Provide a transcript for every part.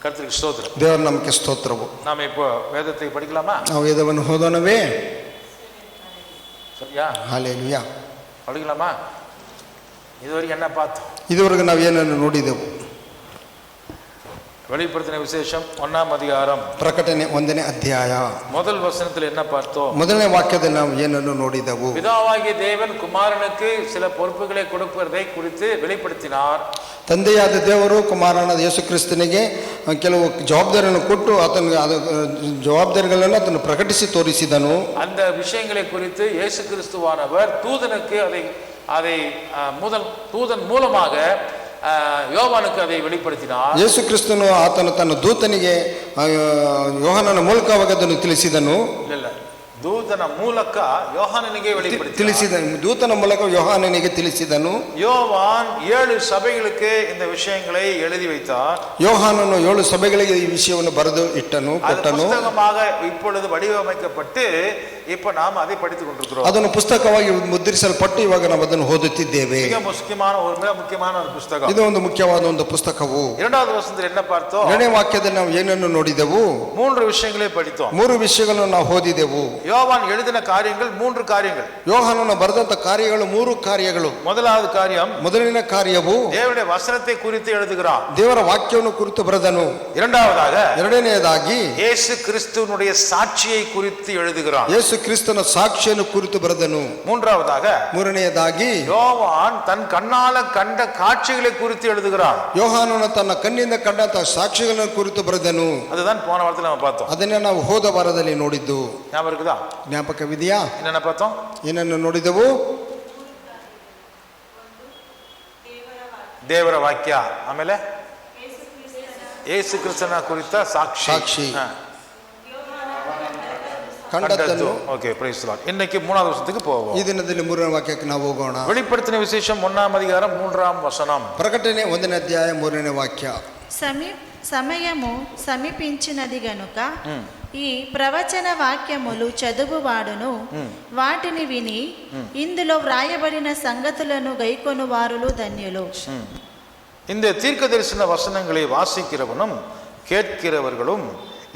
கர்த்தருக்கு ஸ்தோத்திரம். ದೇವರ ನಮಗೆ ಸ್ತೋತ್ರವು. நாம இப்போ வேதத்தை படிக்கலாமா? ನಾವು ವೇದವನ್ನು ಓದೋಣವೇ? சரியா? ಹಲ್ಲೆಲೂಯಾ. படிக்கலாமா? இதுவரைக்கும் என்ன பார்த்தோம்? ಇದುವರೆಗೆ ನಾವು ಏನನ್ನು ನೋಡಿದೆವು? வெளிப்படுத்தின விசேஷம் 1ஆம் அதிகாரம் ಪ್ರಕಟಣೆ 1ನೇ ಅಧ್ಯಾಯ முதல் வசனத்தில் என்ன பார்த்தோம்? ಮೊದಲನೇ ವಾಕ್ಯದಲ್ಲಿ ನಾವು ಏನನ್ನು ನೋಡಿದೆವು? பிதாவாகிய தேவன் குமாரனுக்கு சில பொறுப்புகளை கொடுப்பதை குறித்து வெளிப்படுத்தினார். ತಂದೆಯಾದ ದೇವರು ಕುಮಾರನಾದ ಯೇಸು ಕ್ರಿಸ್ತನಿಗೆ ಕೆಲವು ಜವಾಬ್ದಾರಿಯನ್ನು ಕೊಟ್ಟು ಆತನಿಗೆ ಜವಾಬ್ದಾರಿಗಳನ್ನು ಆತನು ಪ್ರಕಟಿಸಿ ತೋರಿಸಿದನು. அந்த விஷயங்களை குறித்து இயேசு கிறிஸ்துவானவர் தூதனுக்கு அதை தூதன் மூலமாக யோவானுக்கு அதை வெளிப்படுத்தினார். ಯೇಸು ಕ್ರಿಸ್ತನು ಆತನು ತನ್ನ ದೂತನಿಗೆ ಯೋಹಾನನ ಮೂಲಕವಾಗಿ ಅದನ್ನು ತಿಳಿಸಿದನು. ಇಲ್ಲ, ದೂತನ ಮೂಲಕ ಯೋಹಾನನಿಗೆ ತಿಳಿಸಿದನು. ದೂತನ ಮೂಲಕ ಯೋಹಾನನಿಗೆ ತಿಳಿಸಿದನು. யோவான் 7 சபைகளுக்கு இந்த விஷயங்களை எழுதி வைத்தார். ಯೋಹಾನನು 7 ಸಭೆಗಳಿಗೆ ಈ ವಿಷಯವನ್ನು ಬರೆದು ಕೊಟ್ಟನು. புத்தகமாக இப்பொழுது வடிவமைக்கப்பட்டு இப்ப நாம் அதை படித்துக் கொண்டிருக்கிறோம். ಅದನ್ನು ಪುಸ್ತಕವಾಗಿ ಮುದ್ರಿಸಲ್ಪಟ್ಟು ಇವಾಗ ನಾವು ಅದನ್ನು ಓದುತ್ತಿದ್ದೇವೆ. மிக முக்கியமான ஒரு புத்தகம். ಇದು ಒಂದು ಮುಖ್ಯವಾದ ಒಂದು ಪುಸ್ತಕವು. இரண்டாவது வசனத்தில் என்ன பார்த்தோம்? 2ನೇ ವಾಕ್ಯದಲ್ಲಿ ನಾವು ಏನನ್ನು ನೋಡಿದೆವು? 3 விஷயங்களை படித்தோம். 3 ವಿಷಯಗಳನ್ನು ನಾವು ಓದಿದೆವು. யோவான் எழுதின காரியங்கள் 3 காரியங்கள். ಯೋಹಾನನು ಬರೆದಂತ ಕಾರ್ಯಗಳು 3 ಕಾರ್ಯಗಳು. முதலாவது காரியம், ಮೊದಲನೇ ಕಾರ್ಯವು தேவனுடைய வசனத்தை குறித்து எழுதுகிறான். ದೇವರ ವಾಕ್ಯವನ್ನು ಕುರಿತು ಬರೆದನು. இரண்டாவதாக, ಎರಡನೆಯದಾಗಿ இயேசு கிறிஸ்துவினுடைய சாட்சியை குறித்து எழுதுகிறான். ಯೇಸು ಕ್ರಿಸ್ತನ ಸಾಕ್ಷಿಯನ್ನು ಕುರಿತು ಬರೆದನು. மூன்றாவதாக, ಮೂರನೆಯದಾಗಿ யோவான் தன் கண்ணால கண்ட காட்சிகளை குறித்து எழுதுகிறான். ಯೋಹಾನನು ತನ್ನ ಕಣ್ಣಿಂದ ಕಂಡಂತ ಸಾಕ್ಷಿಗಳನ್ನು ಕುರಿತು ಬರೆದನು. அதுதான் போன வாரத்தில் நம்ம பார்த்தோம். ಅದನ್ನೇ ನಾವು ಹೋದ ವಾರದಲ್ಲಿ ನೋಡಿದ್ದು. ஞாபகம் இருக்குதா? ಜ್ಞಾಪಕವಿದೆಯಾ? என்னென்ன பார்த்தோம்? ಏನನ್ನು ನೋಡಿದೆವು? ದೇವರ ವಾಕ್ಯ, ಆಮೇಲೆ ಯೇಸು ಕ್ರಿಸ್ತನ ಕುರಿತ ಸಾಕ್ಷಿ, ಕಂಡದ್ದನ್ನು. Okay, praise the Lord. இன்னைக்கு 3வது வசனத்துக்கு போவோம். ಈ ದಿನದಲ್ಲಿ 3ನೇ ವಾಕ್ಯಕ್ಕೆ ನಾವು ಹೋಗೋಣ. வெளிப்படுத்தின விசேஷம் 1ஆம் அதிகாரம் 3ஆம் வசனம். ಪ್ರಕಟಣೆ 1ನೇ ಅಧ್ಯಾಯ 3ನೇ ವಾಕ್ಯ. సమయము సమీపించినది గనుక ఈ ప్రవచన వాక్యములు చదువువాడును వాటిని విని ఇందులో వ్రాయబడిన సంగతులను గైకొను వారులు ధన్యులు. இந்த தீர்க்க தரிசன வசனங்களை வாசிக்கிறவனும் கேட்கிறவர்களும்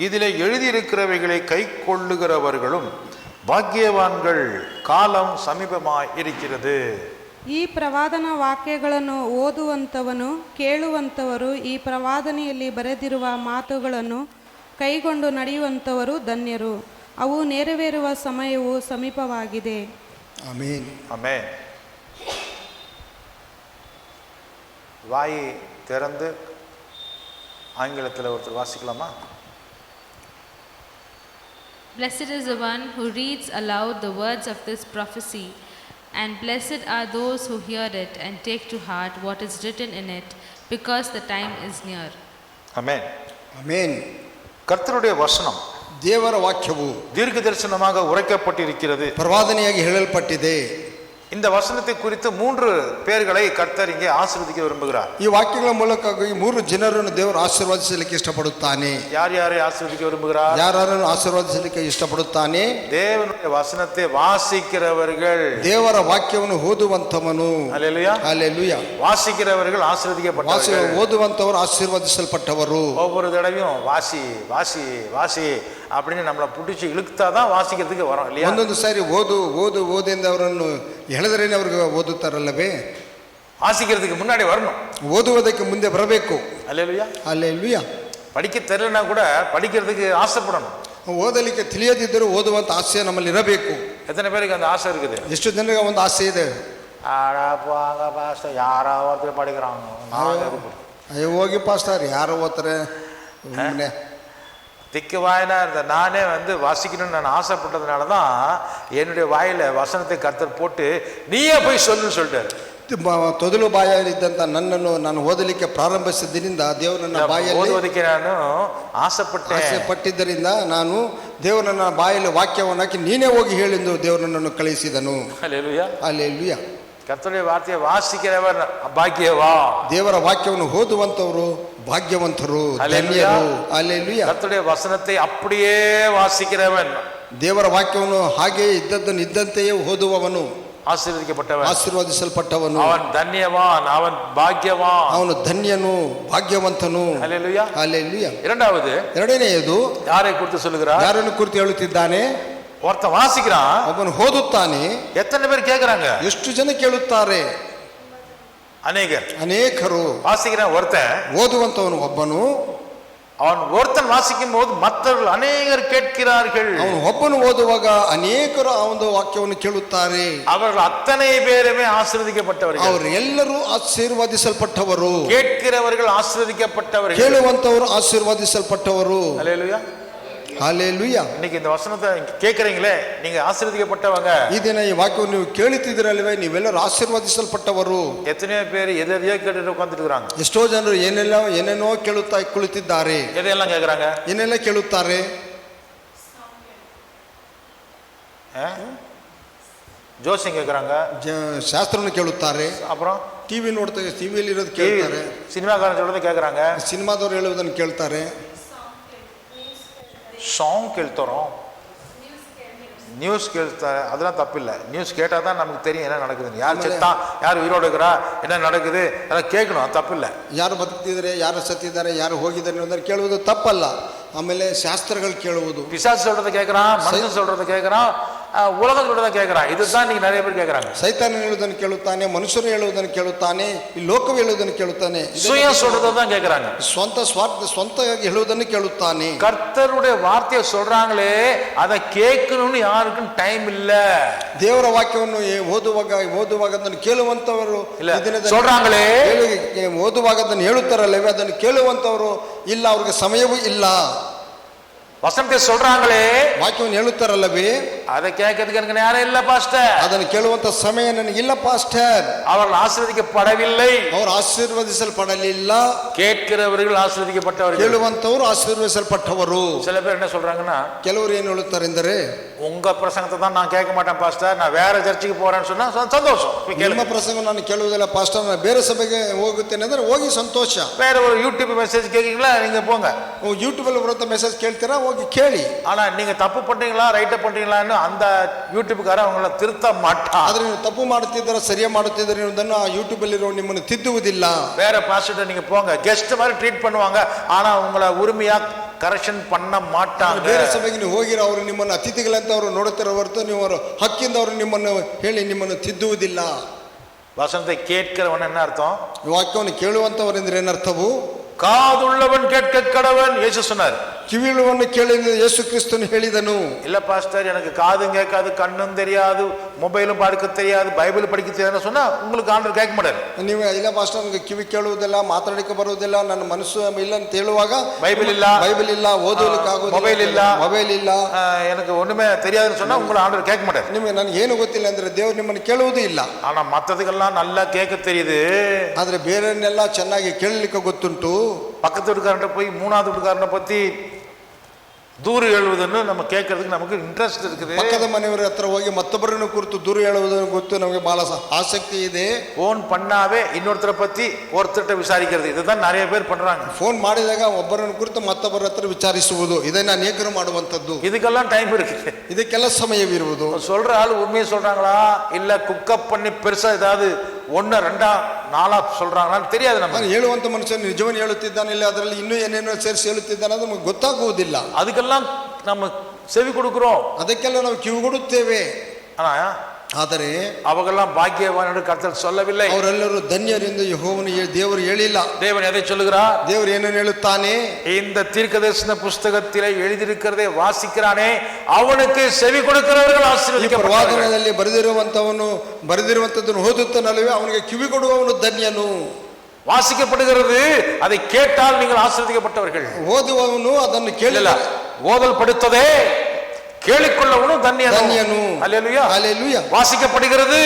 இதிலே எழுதியிருக்கிறவைகளை கை கொள்ளுகிறவர்களும் பாக்கியவான்கள், காலம் ಸಮೀಪமாய் இருக்கிறது. ಈ ಪ್ರವಾದನ ವಾಕ್ಯಗಳನ್ನು ಓದುವಂಥವನು ಕೇಳುವಂಥವರು ಈ ಪ್ರವಾದನೆಯಲ್ಲಿ ಬರೆದಿರುವ ಮಾತುಗಳನ್ನು ಕೈಗೊಂಡು ನಡೆಯುವಂಥವರು ಧನ್ಯರು. ಅವು ನೆರವೇರುವ ಸಮಯವು ಸಮೀಪವಾಗಿದೆ. ಆಮೆನ್. ಆಮೆನ್. வாய் திறந்து ஆங்கிலத்தில் ஒருத்தர் வாசிக்கலாமா? Blessed is the one who reads aloud the words of this prophecy, and blessed are those who hear it and take to heart what is written in it, because the time is near. Amen. Amen. கர்த்தருடைய வசனம், ದೇವರ ವಾಕ್ಯವು தீர்க்க தரிசனமாக உரைக்கப்பட்டிருக்கிறது, ಪ್ರವಾದನೆಯಾಗಿ ಹೇಳಲ್ಪಟ್ಟಿದೆ. இந்த வசனத்தை குறித்து 3 பேர்களை கர்த்தர் இங்கே ஆசீர்வதிக்க விரும்புகிறார். ಈ ವಾಕ್ಯಗಳ ಮೂಲಕ ಈ 3 ಜನರನ್ನು ದೇವರು ಆಶೀರ್ವದಿಸಲಿಕ್ಕೆ ಇಷ್ಟಪಡುತ್ತಾನೆ. யாரை ஆசீர்வதிக்க விரும்புகிறார்? ಯಾರನ್ನು ಆಶೀರ್ವದಿಸಲಿಕ್ಕೆ ಇಷ್ಟಪಡುತ್ತಾನೆ? தேவனுடைய வசனத்தை வாசிக்கிறவர்கள், ದೇವರ ವಾಕ್ಯವನ್ನು ಓದುವಂತವನು. ஹல்லேலூயா, ಹಲ್ಲೆಲೂಯಾ. வாசிக்கிறவர்கள் ஆசீர்வதிக்கப்பட்டவர்கள், ಓದುವಂತವರು ಆಶೀರ್ವದಿಸಲ್ಪಟ್ಟವರು. ஒவ்வொரு தடவையும் வாசி வாசி வாசி அப்படின்னு நம்மளை பிடிச்சி இழுத்தாதான் வாசிக்கிறதுக்கு வரோம் இல்லையா? ಒಂದೊಂದು ಸಾರಿ ಓದೆಂದು ಅವರನ್ನು ಹೇಳಿದ್ರೇನೆ ಅವ್ರಿಗೆ ಓದುತ್ತಾರಲ್ಲವೇ? வாசிக்கிறதுக்கு முன்னாடி வரணும், ಓದುವುದಕ್ಕೆ ಮುಂದೆ ಬರಬೇಕು. அல்லேலூயா. ಹಲ್ಲೆಲೂಯಾ. படிக்க தெரியலனா கூட படிக்கிறதுக்கு ஆசைப்படணும். ಓದಲಿಕ್ಕೆ ತಿಳಿಯದಿದ್ದರೂ ಓದುವಂತ ಆಸೆ ನಮ್ಮಲ್ಲಿ ಇರಬೇಕು. எத்தனை பேருக்கு அந்த ஆசை இருக்குது? ಎಷ್ಟು ಜನರಿಗೆ ಒಂದು ಆಸೆ ಇದೆ? யாரோ ஒருத்தர் படிக்கிறாங்க, ಅಯ್ಯೋ ಹೋಗಿ ಪಾಸ್ಟರ್ ಯಾರು ಓದ್ತಾರೆ? திக்கு வாயினா இருந்த நானே வாசிக்கணும்னு நான் ஆசைப்பட்டதுனால தான் என்னுடைய வாயில வசனத்தை கர்த்தர் போட்டு நீயே போய் சொல்லுன்னு சொல்லிட்டாரு. ತೊದಲು ಬಾಯಲ್ಲಿದ್ದಂತ ನನ್ನನ್ನು ನಾನು ಓದಲಿಕ್ಕೆ ಪ್ರಾರಂಭಿಸಿದ್ದರಿಂದ ದೇವರು ನನ್ನ ಬಾಯಲ್ಲಿ ಓದೋದಕ್ಕೆ ನಾನು ಆಸೆ ಪಟ್ಟಿದ್ದರಿಂದ ನಾನು ದೇವರನ್ನ ಬಾಯಲ್ಲಿ ವಾಕ್ಯವನ್ನು ಹಾಕಿ ನೀನೇ ಹೋಗಿ ಹೇಳಿದ್ದು ದೇವರು ನನ್ನನ್ನು ಕಳಿಸಿದನು. Hallelujah, hallelujah. ಕರ್ತನ ವಾರ್ತೆಯ ವಾಸಿக்கிறவர் ಭಾಗ್ಯವಾ. ದೇವರ ವಾಕ್ಯವನ್ನು ಓದುವಂತವರು ಭಾಗ್ಯವಂತರು, ಧನ್ಯರು. ಹಲ್ಲೆಲೂಯಾ. ಕರ್ತನ ವಚನத்தை அப்படியே வாசிக்கிறவன், ದೇವರ ವಾಕ್ಯವನ್ನು ಹಾಗೆ ಇದ್ದದ್ದನ್ನು ಇದ್ದಂತೆಯೇ ಓದುವವನು ಆಶೀರ್ವದಿಸಲ್ಪಟ್ಟವன், ಆಶೀರ್ವದಿಸಲ್ಪಟ್ಟವನು, அவன் தன்யவான், அவன் பாக்கியவான். ಅವನು ಧನ್ಯನು, ಭಾಗ್ಯವಂತನು. ஹல்லேலூயா. ಹಲ್ಲೆಲೂಯಾ. இரண்டாவது ಎರಡನೆಯದು யாரை குறித்து சொல்லுகிறார்? ಯಾರನ್ನು ಕುರಿತು ಹೇಳುತ್ತಿದ್ದಾನೆ? ஒருத்தன் வாசிக்கிறான், ಒಬ್ಬನು ಓದುತ್ತಾನೆ. எத்தனை பேர் கேக்குறாங்க? ಎಷ್ಟು ಜನ ಕೇಳುತ್ತಾರೆ? அநேகர். ಅನೇಕರು. வாசிக்கிறான் ஒருத்தன், ಓದುವಂತವನು ಒಬ್ಬನು. அவன் ஒருத்தன் வாசிக்கும் போது மற்றவர்கள் அநேகர் கேட்கிறார்கள். ಅವನು ಒಬ್ಬನು ಓದುವಾಗ ಅನೇಕರು ಆ ಒಂದು ವಾಕ್ಯವನ್ನು ಕೇಳುತ್ತಾರೆ. அவர்கள் அத்தனை பேருமே ஆசீர்வதிக்கப்பட்டவர்கள். ಅವರು ಎಲ್ಲರೂ ಆಶೀರ್ವದಿಸಲ್ಪಟ್ಟವರು. கேட்கிறவர்கள் ஆசீர்வதிக்கப்பட்டவர்கள். ಕೇಳುವಂತವರು ಆಶೀರ್ವದಿಸಲ್ಪಟ್ಟವರು. ஹல்லேலூயா. ಹಲ್ಲೆಲೂಯಾ. இன்னைக்கு இந்த வசனத்தை கேட்கறீங்களே, நீங்க ஆசீர்வதிக்கப்பட்டவங்க. ಈ ದಿನ ಈ ವಾಕ್ಯವನ್ನು ನೀವು ಕೇಳುತ್ತಿದ್ದೀರಲ್ವೇ, ನೀವೆಲ್ಲರೂ ಆಶೀರ್ವದಿಸಲ್ಪಟ್ಟವರು. எத்தனையோ பேர் எதையோ கேட்டுட்டு உட்கார்ந்துட்டு இருக்காங்க. ಎಷ್ಟೋ ಜನರು ಏನೇನೋ ಕೇಳುತ್ತಾ ಕುಳಿತಿದ್ದಾರೆ. எதையெல்லாம் கேட்கறாங்க? ಏನೆಲ್ಲ ಕೇಳುತ್ತಾರೆ? ஜோசியம் கேட்கறாங்க, ಶಾಸ್ತ್ರವನ್ನು ಕೇಳುತ್ತಾರೆ. அப்புறம் ಟಿವಿ ನೋಡ್ತಾರೆ, ಟಿವಿಯಲ್ಲಿ ಇರೋದು ಕೇಳ್ತಾರೆ. சினிமாக்காரன் சொல்றதை கேட்கறாங்க, ಸಿನಿಮಾದವ್ರು ಹೇಳುವುದನ್ನು ಕೇಳ್ತಾರೆ. சாங் கேள்த்தோம், நியூஸ் கேள்ತಾರೆ. அதெல்லாம் தப்பு இல்லை. நியூஸ் கேட்டால் தான் நமக்கு தெரியும் என்ன நடக்குதுன்னு. யார் செத்தா, யார் உயிரோடு இருக்கிறா, என்ன நடக்குது, அதெல்லாம் கேட்கணும், அது தப்பு இல்லை. ಯಾರು ಬದುಕ್ತಿದ್ದಾರೆ, ಯಾರು ಸತ್ತಿದ್ದಾರೆ, ಯಾರು ಹೋಗಿದ್ದಾರೆ ಅನ್ನೋದನ್ನು ಕೇಳುವುದು ತಪ್ಪಲ್ಲ. ಆಮೇಲೆ ಶಾಸ್ತ್ರಗಳು ಕೇಳುವುದು. பிசாசு சொல்றதை கேட்கறான், மனுஷன் சொல்றதை கேட்கறான், உலகம் சொல்றதை கேட்கறான். இதுதான் நீங்க நிறைய பேர் கேட்கறாங்க. ಸೈತಾನ ಹೇಳುವುದನ್ನು ಕೇಳುತ್ತಾನೆ, ಮನುಷ್ಯರು ಹೇಳುವುದನ್ನು ಕೇಳುತ್ತಾನೆ, ಈ ಲೋಕವು ಹೇಳುವುದನ್ನು ಕೇಳುತ್ತಾನೆ. சுயம் சொல்றதை தான் கேட்கறாங்க. ಸ್ವಂತವಾಗಿ ಹೇಳುವುದನ್ನು ಕೇಳುತ್ತಾನೆ. கர்த்தருடைய வார்த்தையை சொல்றாங்களே, அதை கேட்கணும்னு யாருக்கும் டைம் இல்ல. ದೇವರ ವಾಕ್ಯವನ್ನು ಓದುವಾಗ ಅದನ್ನು ಕೇಳುವಂತವರು சொல்றாங்களே, ಓದುವಾಗ ಅದನ್ನು ಹೇಳುತ್ತಾರಲ್ಲವೇ, ಅದನ್ನು ಕೇಳುವಂತವರು ಇಲ್ಲ, ಅವ್ರಿಗೆ ಸಮಯವೂ ಇಲ್ಲ. வசனத்தை சொல்றாங்களே, ವಾಕ್ಯವನ್ನು ಹೇಳುತ್ತಾರಲ್ಲವೇ, அதை கேட்கறதுக்கு எனக்கு நேரம் இல்ல பாஸ்டர். ಅದನ್ನು ಕೇಳುವಂತ ಸಮಯ ನನಗಿಲ್ಲ ಪಾಸ್ಟರ್. அவர்கள் ஆசீர்வதிக்கப்படவில்லை, ಅವರು ಆಶೀರ್ವದಿಸಲ್ಪಡಲಿಲ್ಲ. கேட்கிறவர்கள் ஆசீர்வதிக்கப்பட்டவர்கள், ಕೇಳುವಂತವರು ಆಶೀರ್ವದಿಸಲ್ಪಟ್ಟವರು. சில பேர் என்ன சொல்றாங்கன்னா, ಕೆಲವರು ಏನು ಹೇಳುತ್ತಾರೆ ಎಂದರೆ, உங்க பிரசங்கத்தை தான் நான் கேட்க மாட்டேன் பாஸ்டர், நான் வேற சர்ச்சுக்கு போறேன்னு சொன்னா சந்தோஷம், ನಿಮ್ಮ ಪ್ರಸಂಗ ನಾನು ಕೇಳುವುದಿಲ್ಲ ಪಾಸ್ಟರ್, ನಾನು ಬೇರೆ ಸಭೆಗೆ ಹೋಗುತ್ತೇನೆ ಅಂದ್ರೆ ಹೋಗಿ ಸಂತೋಷ. வேற ஒரு யூடியூப் மெசேஜ் கேட்கீங்களா, நீங்க போங்க. ಯೂಟ್ಯೂಬ್ ಅಲ್ಲಿ ಬರುವಂತ ಮೆಸೇಜ್ ಕೇಳ್ತೀರಾ, ಹೋಗಿ ಕೇಳಿ. ஆனா நீங்க தப்பு பண்றீங்களா ரைட்டா பண்றீங்களான்னு அந்த யூடியூப்கார அவங்கள திருத்த மாட்டான். ಆದ್ರೆ ನೀವು ತಪ್ಪು ಮಾಡುತ್ತಿದ್ದೀರಾ, ಸರಿಯಾ ಮಾಡುತ್ತಿದ್ದೀರಾ ಅನ್ನೋದನ್ನು ಆ ಯೂಟ್ಯೂಬ್ ಅಲ್ಲಿ ನಿಮ್ಮನ್ನು ತಿದ್ದುವುದಿಲ್ಲ. வேற பாஸ்டர் நீங்க போங்க, கெஸ்ட் மாதிரி ட்ரீட் பண்ணுவாங்க, ஆனா உங்களை உரிமையா ಕರೆಕ್ಷನ್ பண்ண மாட்டாங்க. ಬೇರೆ ಸಭೆಗೆ ನೀವು ಹೋಗಿರೋ ಅವರು ನಿಮ್ಮನ್ನು ಅತಿಥಿಗಳಂತ ಅವರು ನೋಡುತ್ತಿರೋ ಹೊರತು ನೀವು ಅವರು ಹಕ್ಕಿಂದ ಅವರು ನಿಮ್ಮನ್ನು ಹೇಳಿ ನಿಮ್ಮನ್ನು ತಿದ್ದುವುದಿಲ್ಲ. வசனத்தை கேட்கிறவன் என்ன அர்த்தம்? ವಾಕ್ಯವನ್ನು ಕೇಳುವಂತವರೆಂದ್ರೆ ಏನರ್ಥವು? காதுள்ளவன் கேட்க கடவன் இயேசு சொன்னார். ಕಿವಿಳುವನ್ನು ಕೇಳಿ ಯೇಸು ಕ್ರಿಸ್ತನು ಹೇಳಿದನು. இல்ல பாஸ்டர், எனக்கு காதும் கேட்காது, கண்ணும் தெரியாது, மொபைலும் பார்க்க தெரியாது, பைபிள் படிக்க தெரியாதுன்னு சொன்னா உங்களுக்கு ஆண்டவர் கேட்க மாட்டாரு. ನೀವು ಇಲ್ಲ ಪಾಸ್ಟರ್, ನನಗೆ ಕಿವಿ ಕೇಳುವುದಿಲ್ಲ, ಮಾತಾಡಲಿಕ್ಕೆ ಬರುವುದಿಲ್ಲ, ನನ್ನ ಮನಸ್ಸು ಇಲ್ಲ ಅಂತ ಹೇಳುವಾಗ பைபிள் இல்ல, ಓದಲಿಕ್ಕೆ ಆಗುವುದಿಲ್ಲ, ಮೊಬೈಲ್ ಇಲ್ಲ, எனக்கு ஒண்ணுமே தெரியாதுன்னு சொன்னா உங்களை ஆண்டவர் கேட்க மாட்டாரு. ನಿಮಗೆ ನನಗೆ ಏನು ಗೊತ್ತಿಲ್ಲ ಅಂದ್ರೆ ದೇವರು ನಿಮ್ಮನ್ನು ಕೇಳುವುದೂ ಇಲ್ಲ. ஆனா மத்ததுக்கெல்லாம் நல்லா கேட்க தெரியுது. ಆದ್ರೆ ಬೇರೆಯನ್ನೆಲ್ಲ ಚೆನ್ನಾಗಿ ಕೇಳಲಿಕ್ಕೆ ಗೊತ್ತುಂಟು. பக்கத்து வீட்டுக்காரன் போய் மூணாவது வீட்டுக்காரனை பத்தி ದೂರು ಹೇಳುವುದನ್ನು நம்ம கேட்கறதுக்கு நமக்கு ಇಂಟ್ರೆಸ್ಟ್ இருக்குது. ಪಕ್ಕದ ಮನೆಯವರ ಹತ್ರ ಹೋಗಿ ಮತ್ತೊಬ್ಬರನ್ನು ಕುರಿತು ದೂರು ಹೇಳುವುದನ್ನು ಗೊತ್ತು, ನಮಗೆ ಬಹಳ ಆಸಕ್ತಿ ಇದೆ. ಫೋನ್ பண்ணாவே இன்னொருத்தரை பத்தி ஒருத்தர்கிட்ட விசாரிக்கிறது, இதுதான் நிறைய பேர் பண்றாங்க. ಫೋನ್ ಮಾಡಿದಾಗ ಒಬ್ಬರನ್ನು ಕುರಿತು ಮತ್ತೊಬ್ಬರ ಹತ್ರ ವಿಚಾರಿಸುವುದು, ಇದನ್ನ ಅನೇಕರು ಮಾಡುವಂತದ್ದು. இதுக்கெல்லாம் டைம் இருக்கு, ಇದಕ್ಕೆಲ್ಲ ಸಮಯವಿರುವುದು. சொல்ற ஆள் உண்மையை சொல்றாங்களா இல்ல குக்கப் பண்ணி பெருசா ஏதாவது 1 2 4 சொல்றாங்களான்னு தெரியாது. நம்ம ಹೇಳುವಂತ ಮನುಷ್ಯನು ನಿಜವನ್ನು ಹೇಳುತ್ತಿದ್ದಾನೆ, ಇಲ್ಲ ಅದರಲ್ಲಿ ಇನ್ನೂ ಏನೇನೋ ಸೇರಿಸಿ ಹೇಳುತ್ತಿದ್ದಾನೆ ಅದು ನಮಗೆ ಗೊತ್ತಾಗುವುದಿಲ್ಲ. ಅದಕ್ಕೆல்லாம் நம்ம செவி கொடுக்கிறோம், ಅದಕ್ಕೆಲ್ಲ ನಾವು ಕಿವಿಗೊಡುತ್ತೇವೆ. ಆದರೆ அவங்கெல்லாம் பாக்கியவான் என்று கர்த்தர் சொல்லவில்லை. ಅವರೆಲ್ಲರೂ ಧನ್ಯರೆಂದು ಯೆಹೋವನು ದೇವರು ಹೇಳಿಲ್ಲ. தேவன் எதை சொல்லுகிறார்? ದೇವರು ಏನನ್ನು ಹೇಳುತ್ತಾನೆ? இந்த தீர்க்கதரிசன புஸ்தகத்திலே எழுதியிருக்கிறதை வாசிக்கிறானே அவனுக்கு செவி கொடுக்கிறவர்கள் ஆசீர்வதிக்கப்பட்டவர்கள். ಪ್ರವಾದನದಲ್ಲಿ ಬರೆದಿರುವಂತದ್ದನ್ನು ಓದುತ್ತಾನಲ್ಲವೇ ಅವನಿಗೆ ಕಿವಿ ಕೊಡುವವನು ಧನ್ಯನು. வாசிக்கப்படுகிறது, அதை கேட்டால் நீங்கள் ஆசீர்வதிக்கப்பட்டவர்கள். ಓದುವವನು ಅದನ್ನು ಕೇಳಲಿಲ್ಲ, ஓதல் படுத்ததே ಕೇಳಿಕೊಳ್ಳವನು ಧನ್ಯನು. Hallelujah, hallelujah. ವಾಸಿக்கப்படுகிறது,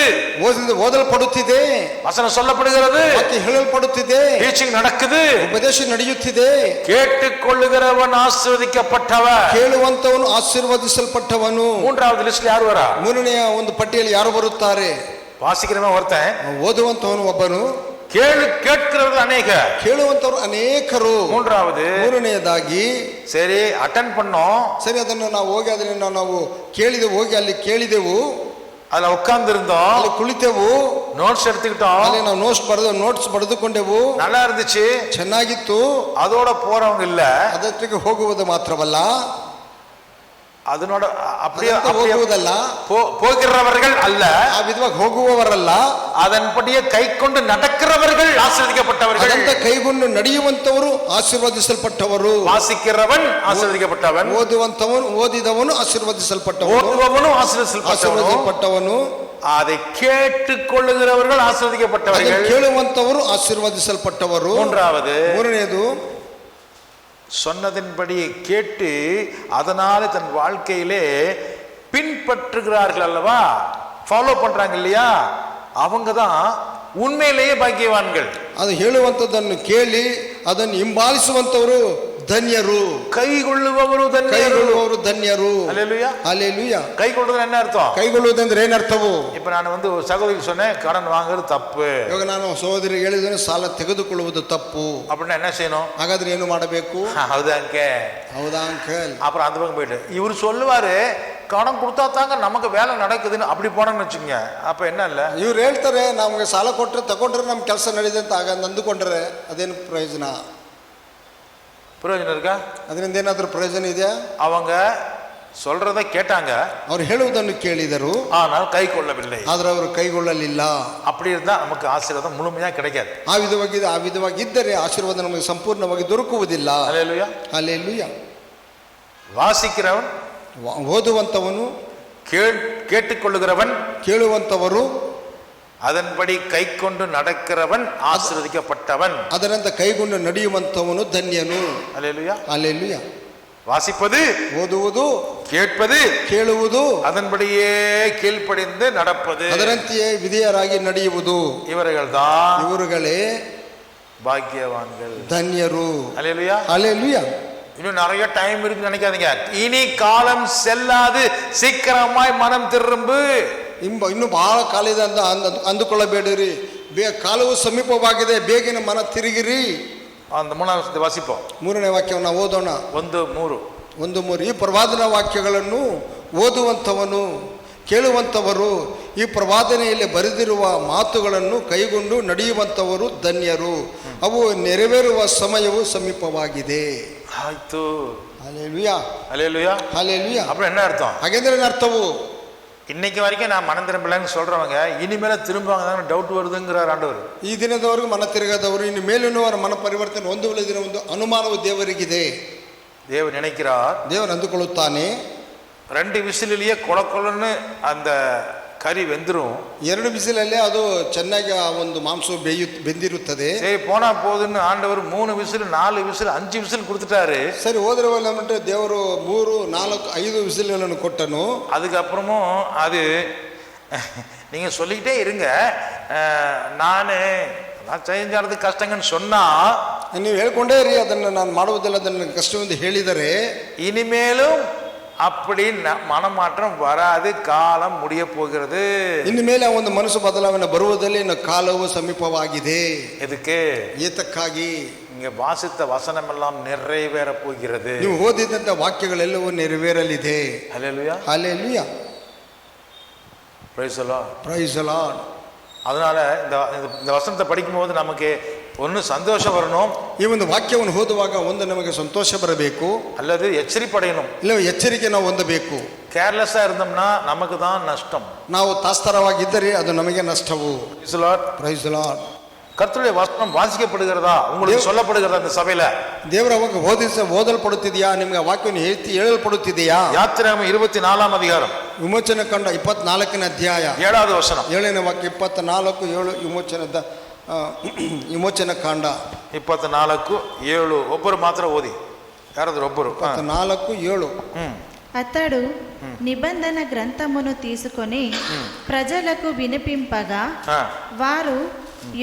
ಓದಲ್ಪಡುತ್ತಿದೆ, ವಚನ சொல்லப்படுகிறது, ಹೇಳಲ್ಪಡುತ್ತಿದೆ, ಟೀಚಿಂಗ್ நடக்குது, ಉಪದೇಶ ನಡೆಯುತ್ತಿದೆ. கேட்டுக்கொள்ளுகிறவன் ஆசீர்வதிக்கப்பட்டவன், ಕೇಳುವಂತವನು ಆಶೀರ್ವದಿಸಲ್ಪಟ್ಟವನು. ಮೂರನೇ ಲಿಸ್ಟ್ ಯಾರು ವರ? ಮೂರನೆಯ ಒಂದು ಪಟ್ಟಿಯಲ್ಲಿ ಯಾರು ಬರುತ್ತಾರೆ? ವಾಸಿக்கிறவன் ஒருத்தன், ಓದುವಂತವನು ಒಬ್ಬನು, கேட்கிறவர்கள் ಅನೇಕ, ಕೇಳುವಂತವರು ಅನೇಕರು. ಮೂರನೆಯದಾಗಿ ಸರಿ ಅಟೆಂಡ್ பண்ணோம், ಸರಿ ಅದನ್ನು ನಾವು ಹೋಗಿ ಅದನ್ನು ನಾವು ಕೇಳಿದೆವು, ಹೋಗಿ ಅಲ್ಲಿ ಕೇಳಿದೆವು, அதுல உட்கார்ந்து இருந்தோம், ಅಲ್ಲಿ ಕುಳಿತೆವು, நோட்ஸ் எடுத்துக்கிட்டோம், ಅಲ್ಲಿ ನಾವು ನೋಟ್ಸ್ ಬರೆದುಕೊಂಡೆವು, நல்லா இருந்துச்சு. ಚೆನ್ನಾಗಿತ್ತು. அதோட போறவங்க இல்ல, ಅದಕ್ಕೆ ಹೋಗುವುದು ಮಾತ್ರವಲ್ಲ, அதனோட அப்படியே ಹೋಗುವುದಲ್ಲ, போகிறவர்கள் அல்ல, ಆ ವಿಧವಾಗಿ ಹೋಗುವವರಲ್ಲ, அதன்படியே கை கொண்டு நடக்கிறவர்கள் ஆசீர்வதிக்கப்பட்டவர்கள். ಅದಂತ ಕೈಗೊಂಡು ನಡೆಯುವಂತವರು ಆಶೀರ್ವದಿಸಲ್ಪಟ್ಟವರು. வாசிக்கிறவன் ஆசீர்வதிக்கப்பட்டவன், ಓದಿದವನು ಆಶೀರ್ವದಿಸಲ್ಪಟ್ಟವನು, ஓதுபவனும் ஆசீர்வதிக்கப்பட்டவன், அதை கேட்டுக்கொள்ளுகிறவர்கள் ஆசீர்வதிக்கப்பட்டவர்கள், ಕೇಳುವಂತವರು ಆಶೀರ್ವದಿಸಲ್ಪಟ್ಟವರು. ಮೂರನೇದು, சொன்னதின்படி கேட்டு அதனால தன் வாழ்க்கையிலே பின்பற்றுகிறார்கள் அல்லவா, ஃபாலோ பண்றாங்க இல்லையா, அவங்க தான் உண்மையிலேயே பாக்கியவான்கள். ಅದು ಹೇಳುವಂತದ್ದನ್ನು ಕೇಳಿ ಅದನ್ನು ಹಿಂಬಾಲಿಸುವಂತವರು ಧನ್ಯರು. ಕೈಗೊಳ್ಳುವವರು ಧನ್ಯರು. அல்லேலூயா. அல்லேலೂಯಾ. ಕೈಗೊಳ್ಳುವುದು என்ன ಅರ್ಥ? ಕೈಗೊಳ್ಳುವುದಂದ್ರೆ ಏನರ್ಥವು? இப்ப நான் சகோதரிக்கு சொன்னேன் கடன் வாங்குறது தப்பு. ಇವಾಗ ನಾನು ಸಹೋದರಿ ಹೇಳಿದ್ರೆ ಸಾಲ ತೆಗೆದುಕೊಳ್ಳುವುದು ತಪ್ಪು. அப்படின்னா என்ன செய்யணும்? ಹಾಗಾದ್ರೆ ಏನು ಮಾಡಬೇಕು? ಹೌದಾ ಅಂಕಲ್. அப்புறம் அந்த பக்கம் போயிட்டு இவர் சொல்லுவாரு கடன் கொடுத்தா தாங்க நமக்கு வேலை நடக்குதுன்னு, அப்படி போனோம்னு வச்சுங்க, அப்ப என்ன இல்ல, ಇವ್ರು ಹೇಳ್ತಾರೆ ನಮ್ಗೆ ಸಾಲ ತಗೊಂಡ್ರೆ ನಮ್ ಕೆಲಸ ನಡೆಯುತ್ತೆ ಅಂತ ಅಂದುಕೊಂಡ್ರೆ ಅದೇನು ಪ್ರಯೋಜನ இருக்கா? ಅದರಿಂದ ಏನಾದ್ರೂ ಪ್ರಯೋಜನ ಇದೆಯಾ? அவங்க சொல்றத கேட்டாங்க, ಅವ್ರು ಹೇಳುವುದನ್ನು ಕೇಳಿದರು, ஆனால் கை கொள்ளவில்லை. ಆದ್ರೆ ಅವರು ಕೈಗೊಳ್ಳಲಿಲ್ಲ. அப்படி இருந்தா நமக்கு ஆசீர்வாதம் முழுமையா கிடைக்காது. ಆ ವಿಧವಾಗಿ ಇದ್ದರೆ ಆಶೀರ್ವಾದ ನಮಗೆ ಸಂಪೂರ್ಣವಾಗಿ ದೊರಕುವುದಿಲ್ಲ. அல்லேலூயா. அல்லேலೂಯಾ. வாசிக்கிறவன், ಓದುವಂತವನು, கேட்டுக்கொள்ளுகிறவன், ಕೇಳುವಂತವರು, அதன்படி கை கொண்டு நடக்கிறவன் ஆசீர்வதிக்கப்பட்டவன், ಅದರಂತೆ ಕೈಗೊಂಡು ನಡೆಯುವಂತವನು ಧನ್ಯನು. அல்லேலூயா. அல்லேலூಯಾ. வாசிப்பது, ಓದುವುದು, கேட்பது, ಕೇಳುವುದು, அதன்படியே கீழ்ப்படிந்து நடப்பது, ಅದರಂತೆಯೇ ವಿಧೇಯರಾಗಿ ನಡೆಯುವುದು, ಇವರುಗಳೇ பாக்கியவான்கள், ಧನ್ಯರು. அல்லேலூயா. அல்லேலூயா. இன்னும் நிறைய டைம் இருக்கு நினைக்காதீங்க, இனி காலம் செல்லாது, சீக்கிரமாய் மனம் திரும்பு. ಇನ್ನು ಬಹಳ ಕಾಲ ಇದೆ ಅಂತ ಅಂದುಕೊಳ್ಳಬೇಡಿರಿ, ಕಾಲವು ಸಮೀಪವಾಗಿದೆ, ಬೇಗನೆ ಮನ ತಿರುಗಿರಿ. அந்த மூணாவது வாசிப்போம். ಮೂರನೇ ವಾಕ್ಯವನ್ನು ಓದೋಣ. 1:3. ಈ ಪ್ರವಾದನಾ ವಾಕ್ಯಗಳನ್ನು ಓದುವಂಥವನು, ಕೇಳುವಂಥವರು, ಈ ಪ್ರವಾದನೆಯಲ್ಲಿ ಬರೆದಿರುವ ಮಾತುಗಳನ್ನು ಕೈಗೊಂಡು ನಡೆಯುವಂಥವರು ಧನ್ಯರು, ಅವು ನೆರವೇರುವ ಸಮಯವು ಸಮೀಪವಾಗಿದೆ. ಆಯ್ತು. அல்லேலூயா. அல்லேலூயா. அல்லேலூயா. அப்புறம் என்ன அர்த்தம்? ಹಾಗೆಂದ್ರೆ ಅರ್ಥವು, இன்னைக்கு வரைக்கும் நான் மனம் திரும்பலன்னு சொல்றவங்க இனிமேல திரும்புவாங்க தான் டவுட் வருதுங்கிறார் ஆண்டவர். ಈ ದಿನದವರೆಗೂ ಮನ ತಿರುಗದವರು ಇನ್ನು ಮೇಲಿನವರ ಮನ ಪರಿವರ್ತನೆ ಹೊಂದುವುದಿಲ್ಲ ಒಂದು ಅನುಮಾನವು ದೇವರಿಗಿದೆ. தேவன் நினைக்கிறார், ದೇವರು ಅಂದುಕೊಳ್ಳುತ್ತಾನೆ, 2 விசிலிலேயே கொலன்னு அந்த கறி வெந்துரும். 2 விசிಲಲ್ಲೇ ಅದು ಚೆನ್ನಾಗಿ ಆ ಒಂದು ಮಾಂಸ ಬೆಂದಿರುತ್ತದೆ. சரி போனா போதுன்னு ஆண்டவர் 3 விசில் 4 விசில் 5 விசில் கொடுத்துட்டாரு. ಸರಿ ಹೋದ್ರೆ ಹೋಗ್ಬಿಟ್ಟು ದೇವರು 3, 4, 5 ವಿಸಿಲ್ಗಳನ್ನು ಕೊಟ್ಟನು. அதுக்கப்புறமும் அது நீங்க சொல்லிக்கிட்டே இருங்க, நான் செஞ்சாறது கஷ்டங்கன்னு சொன்னா, ನೀವು ಹೇಳ್ಕೊಂಡೇ ಇರಿ ಅದನ್ನು ನಾನು ಮಾಡುವುದಿಲ್ಲ, ಅದನ್ನು ಕಷ್ಟವೆಂದು ಹೇಳಿದರೆ, இனிமேலும் அப்படி மனமாற்றம் வராது, காலம் முடிய போகிறது. ಇನ್ನು ಮೇಲೆ ಒಂದು ಮನಸ್ಸು ಬದಲಾವಣೆ ಬರುವುದರಲ್ಲಿ ಇನ್ನು ಕಾಲವು ಸಮೀಪವಾಗಿದೆ. எதுக்கு? ಏತಕ್ಕಾಗಿ? இங்க வாசித்த வசனம் எல்லாம் நிறைவேற போகிறது. ನೀವು ಓದಿದಂತ ವಾಕ್ಯಗಳೆಲ್ಲವೂ ನೆರವೇರಲಿದೆ. Hallelujah. Hallelujah. Praise the Lord. Praise the Lord. அதனால இந்த வசனத்தை படிக்கும்போது நமக்கு ஒன்று சந்தோஷம் வரணும், ಈ ಒಂದು ವಾಕ್ಯವನ್ನು ಓದುವಾಗ ಒಂದು ನಮಗೆ ಸಂತೋಷ ಬರಬೇಕು, அல்லது எச்சரிப்படையணும், ಇಲ್ಲ ಎಚ್ಚರಿಕೆ ನಾವು ಹೊಂದಬೇಕು. கேர்லெஸ்ஸா இருந்தோம்னா நமக்கு தான் நஷ்டம். ನಾವು ತಾಸ್ತಾರವಾಗಿದ್ದರೆ ಅದು ನಮಗೆ ನಷ್ಟವು. Price the Lord. Praise the Lord. கர்த்தருடைய வசனம் வாசிக்கப்படுகிறதா, உங்களுக்கு சொல்லப்படுகிறதா இந்த சபையில? ದೇವರ ಓದಲ್ಪಡುತ್ತಿದೆಯಾ, ನಿಮಗೆ ವಾಕ್ಯವನ್ನು ಹೇಳಲ್ಪಡುತ್ತಿದೆಯಾ? ಯಾತ್ರಾಗಮನ 24 அதிகாரம், ವಿಮೋಚನ ಕಾಂಡ 24ನೇ ಅಧ್ಯಾಯ 7வது வசனம், 7ನೇ ವಾಕ್ಯ, 24:7 ವಿಮೋಚನ ಕಾಂಡ 24:7. ಒಬ್ಬರು ಮಾತ್ರ ಓದಿ, ಯಾರಾದ್ರೂ ಒಬ್ಬರು. 24:7. అతడు నిబంధన గ్రంథమును తీసుకొని ప్రజలకు వినిపింపగా వారు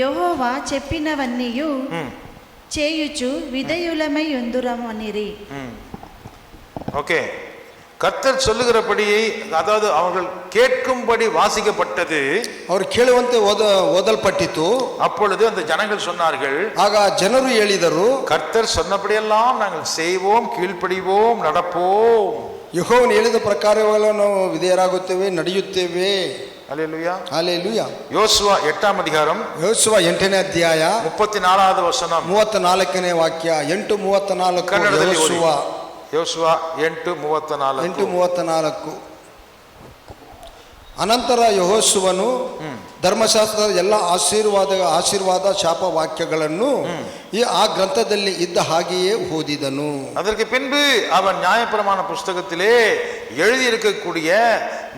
యెహోవా చెప్పినవన్నీయు చేయుచు విధేయులమై ఉందురమనిరి. ஓகே, கர்த்தர் சொல்லுகிறபடியை, அதாவது அவர்கள் கேட்கும்படி வாசிக்கப்பட்டது, ಅವರು ಕೇಳುವಂತೆ ಓದಲ್ಪಟ್ಟಿತು. அப்பொழுது அந்த ஜனங்கள் சொன்னார்கள், ಆಗ ಜನರು ಹೇಳಿದರು, கர்த்தர் சொன்னபடியெல்லாம் நாங்கள் செய்வோம், கீழ்ப்படிவோம், நடப்போம். ಯೆಹೋವನು ಹೇಳಿದ ಪ್ರಕಾರವೆಲ್ಲ ನಾವು ವಿಧೇಯರಾಗುತ್ತೇವೆ, ನಡೆಯುತ್ತೇವೆ. அல்லேலூயா. ஹalleluya. யோசுவா 8ஆம் அதிகாரம் ಯೋಸುವ 8ನೇ ಅಧ್ಯಾಯ 34வது ವಚனம் 34ನೇ ವಾಕ್ಯ. 8:34. ಕನ್ನಡದಲ್ಲಿ ಓದಿ. ಯೋಸುವ ಯೋಸುವಾ 8:34. 8:34. ಅನಂತರ ಯೆಹೋಶುವನು ಧರ್ಮಶಾಸ್ತ್ರದ ಎಲ್ಲ ಆಶೀರ್ವಾದ ಶಾಪ ವಾಕ್ಯಗಳನ್ನು ಆ ಗ್ರಂಥದಲ್ಲಿ ಇದ್ದ ಹಾಗೆಯೇ ಓದಿದನು. அதற்கு பின்பு அவன் நியாயப்பிரமாண புஸ்தகத்திலே எழுதியிருக்கக்கூடிய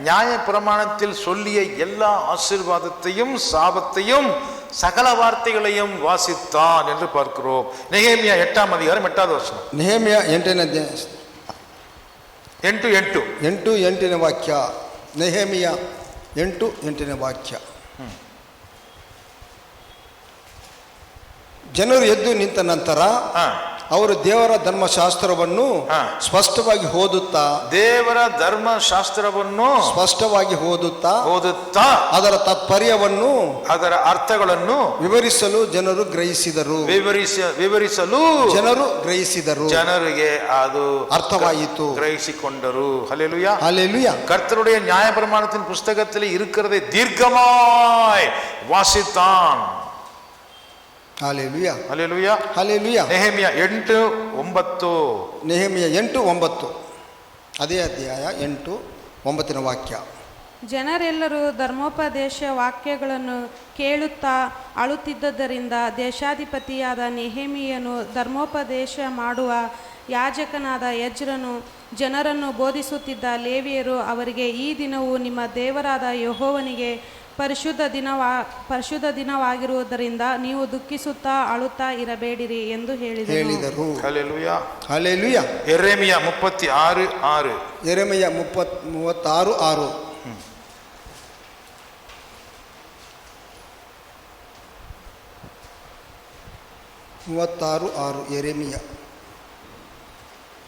நியாயப்பிரமாணத்தில் சொல்லிய எல்லா ஆசீர்வாதத்தையும் சாபத்தையும் சகல வார்த்தைகளையும் வாசித்தான் என்று பார்க்கிறோம். நெகேமியா 8ஆம் அதிகாரம் 8வது வசனம். ನೆಹೆಮ್ಯ 8ನೇ ಅಧ್ಯಾಯ 8:8 ವಾಕ್ಯ. ನೆಹೆಮಿಯ 8:8 ವಾಕ್ಯ. ಜನರು ಎದ್ದು ನಿಂತ ನಂತರ ಅವರು ದೇವರ ಧರ್ಮಶಾಸ್ತ್ರವನ್ನು ಸ್ಪಷ್ಟವಾಗಿ ಓದುತ್ತಾ ಅದರ ತಾತ್ಪರ್ಯವನ್ನು ಅದರ ಅರ್ಥಗಳನ್ನು ವಿವರಿಸಲು ಜನರು ಗ್ರಹಿಸಿದರು. ಜನರಿಗೆ ಅದು ಅರ್ಥವಾಯಿತು, ಗ್ರಹಿಸಿಕೊಂಡರು. ஹல்லேலூயா. ஹல்லேலூயா. கர்த்தருடைய நியாயப்பிரமாணத்தின் புஸ்தகத்தில் இருக்கிறதை தீர்க்கமாய் வாசித்தான். ஹல்லேலூயா. ஹல்லேலூயா. ஹல்லேலೂಯಾ. ನೆಹೆಮಿಯ 8:9. ನೆಹೆಮಿಯ 8:9 ಅದೇ ಅಧ್ಯಾಯ 8:9 ವಾಕ್ಯ. ಜನರೆಲ್ಲರೂ ಧರ್ಮೋಪದೇಶ ವಾಕ್ಯಗಳನ್ನು ಕೇಳುತ್ತಾ ಅಳುತ್ತಿದ್ದರಿಂದ ದೇಶಾಧಿಪತಿಯಾದ ನೆಹೆಮೀಯನು ಧರ್ಮೋಪದೇಶ ಮಾಡುವ ಯಾಜಕನಾದ ಎಜ್ರನು ಜನರನ್ನು ಬೋಧಿಸುತ್ತಿದ್ದ ಲೇವಿಯರು ಅವರಿಗೆ, ಈ ದಿನವು ನಿಮ್ಮ ದೇವರಾದ ಯೆಹೋವನಿಗೆ ಪರಿಶುದ್ಧ ದಿನವಾಗಿರುವುದರಿಂದ ನೀವು ದುಃಖಿಸುತ್ತಾ ಅಳುತ್ತಾ ಇರಬೇಡಿರಿ ಎಂದು ಹೇಳಿದರು. ಹಲ್ಲೇಲೂಯಾ. ಹಲ್ಲೇಲೂಯಾ. ಯೆರೆಮೀಯ 36:6. ಯೆರೆಮೀಯ 36:6. 36:6 ಯೆರೆಮೀಯ.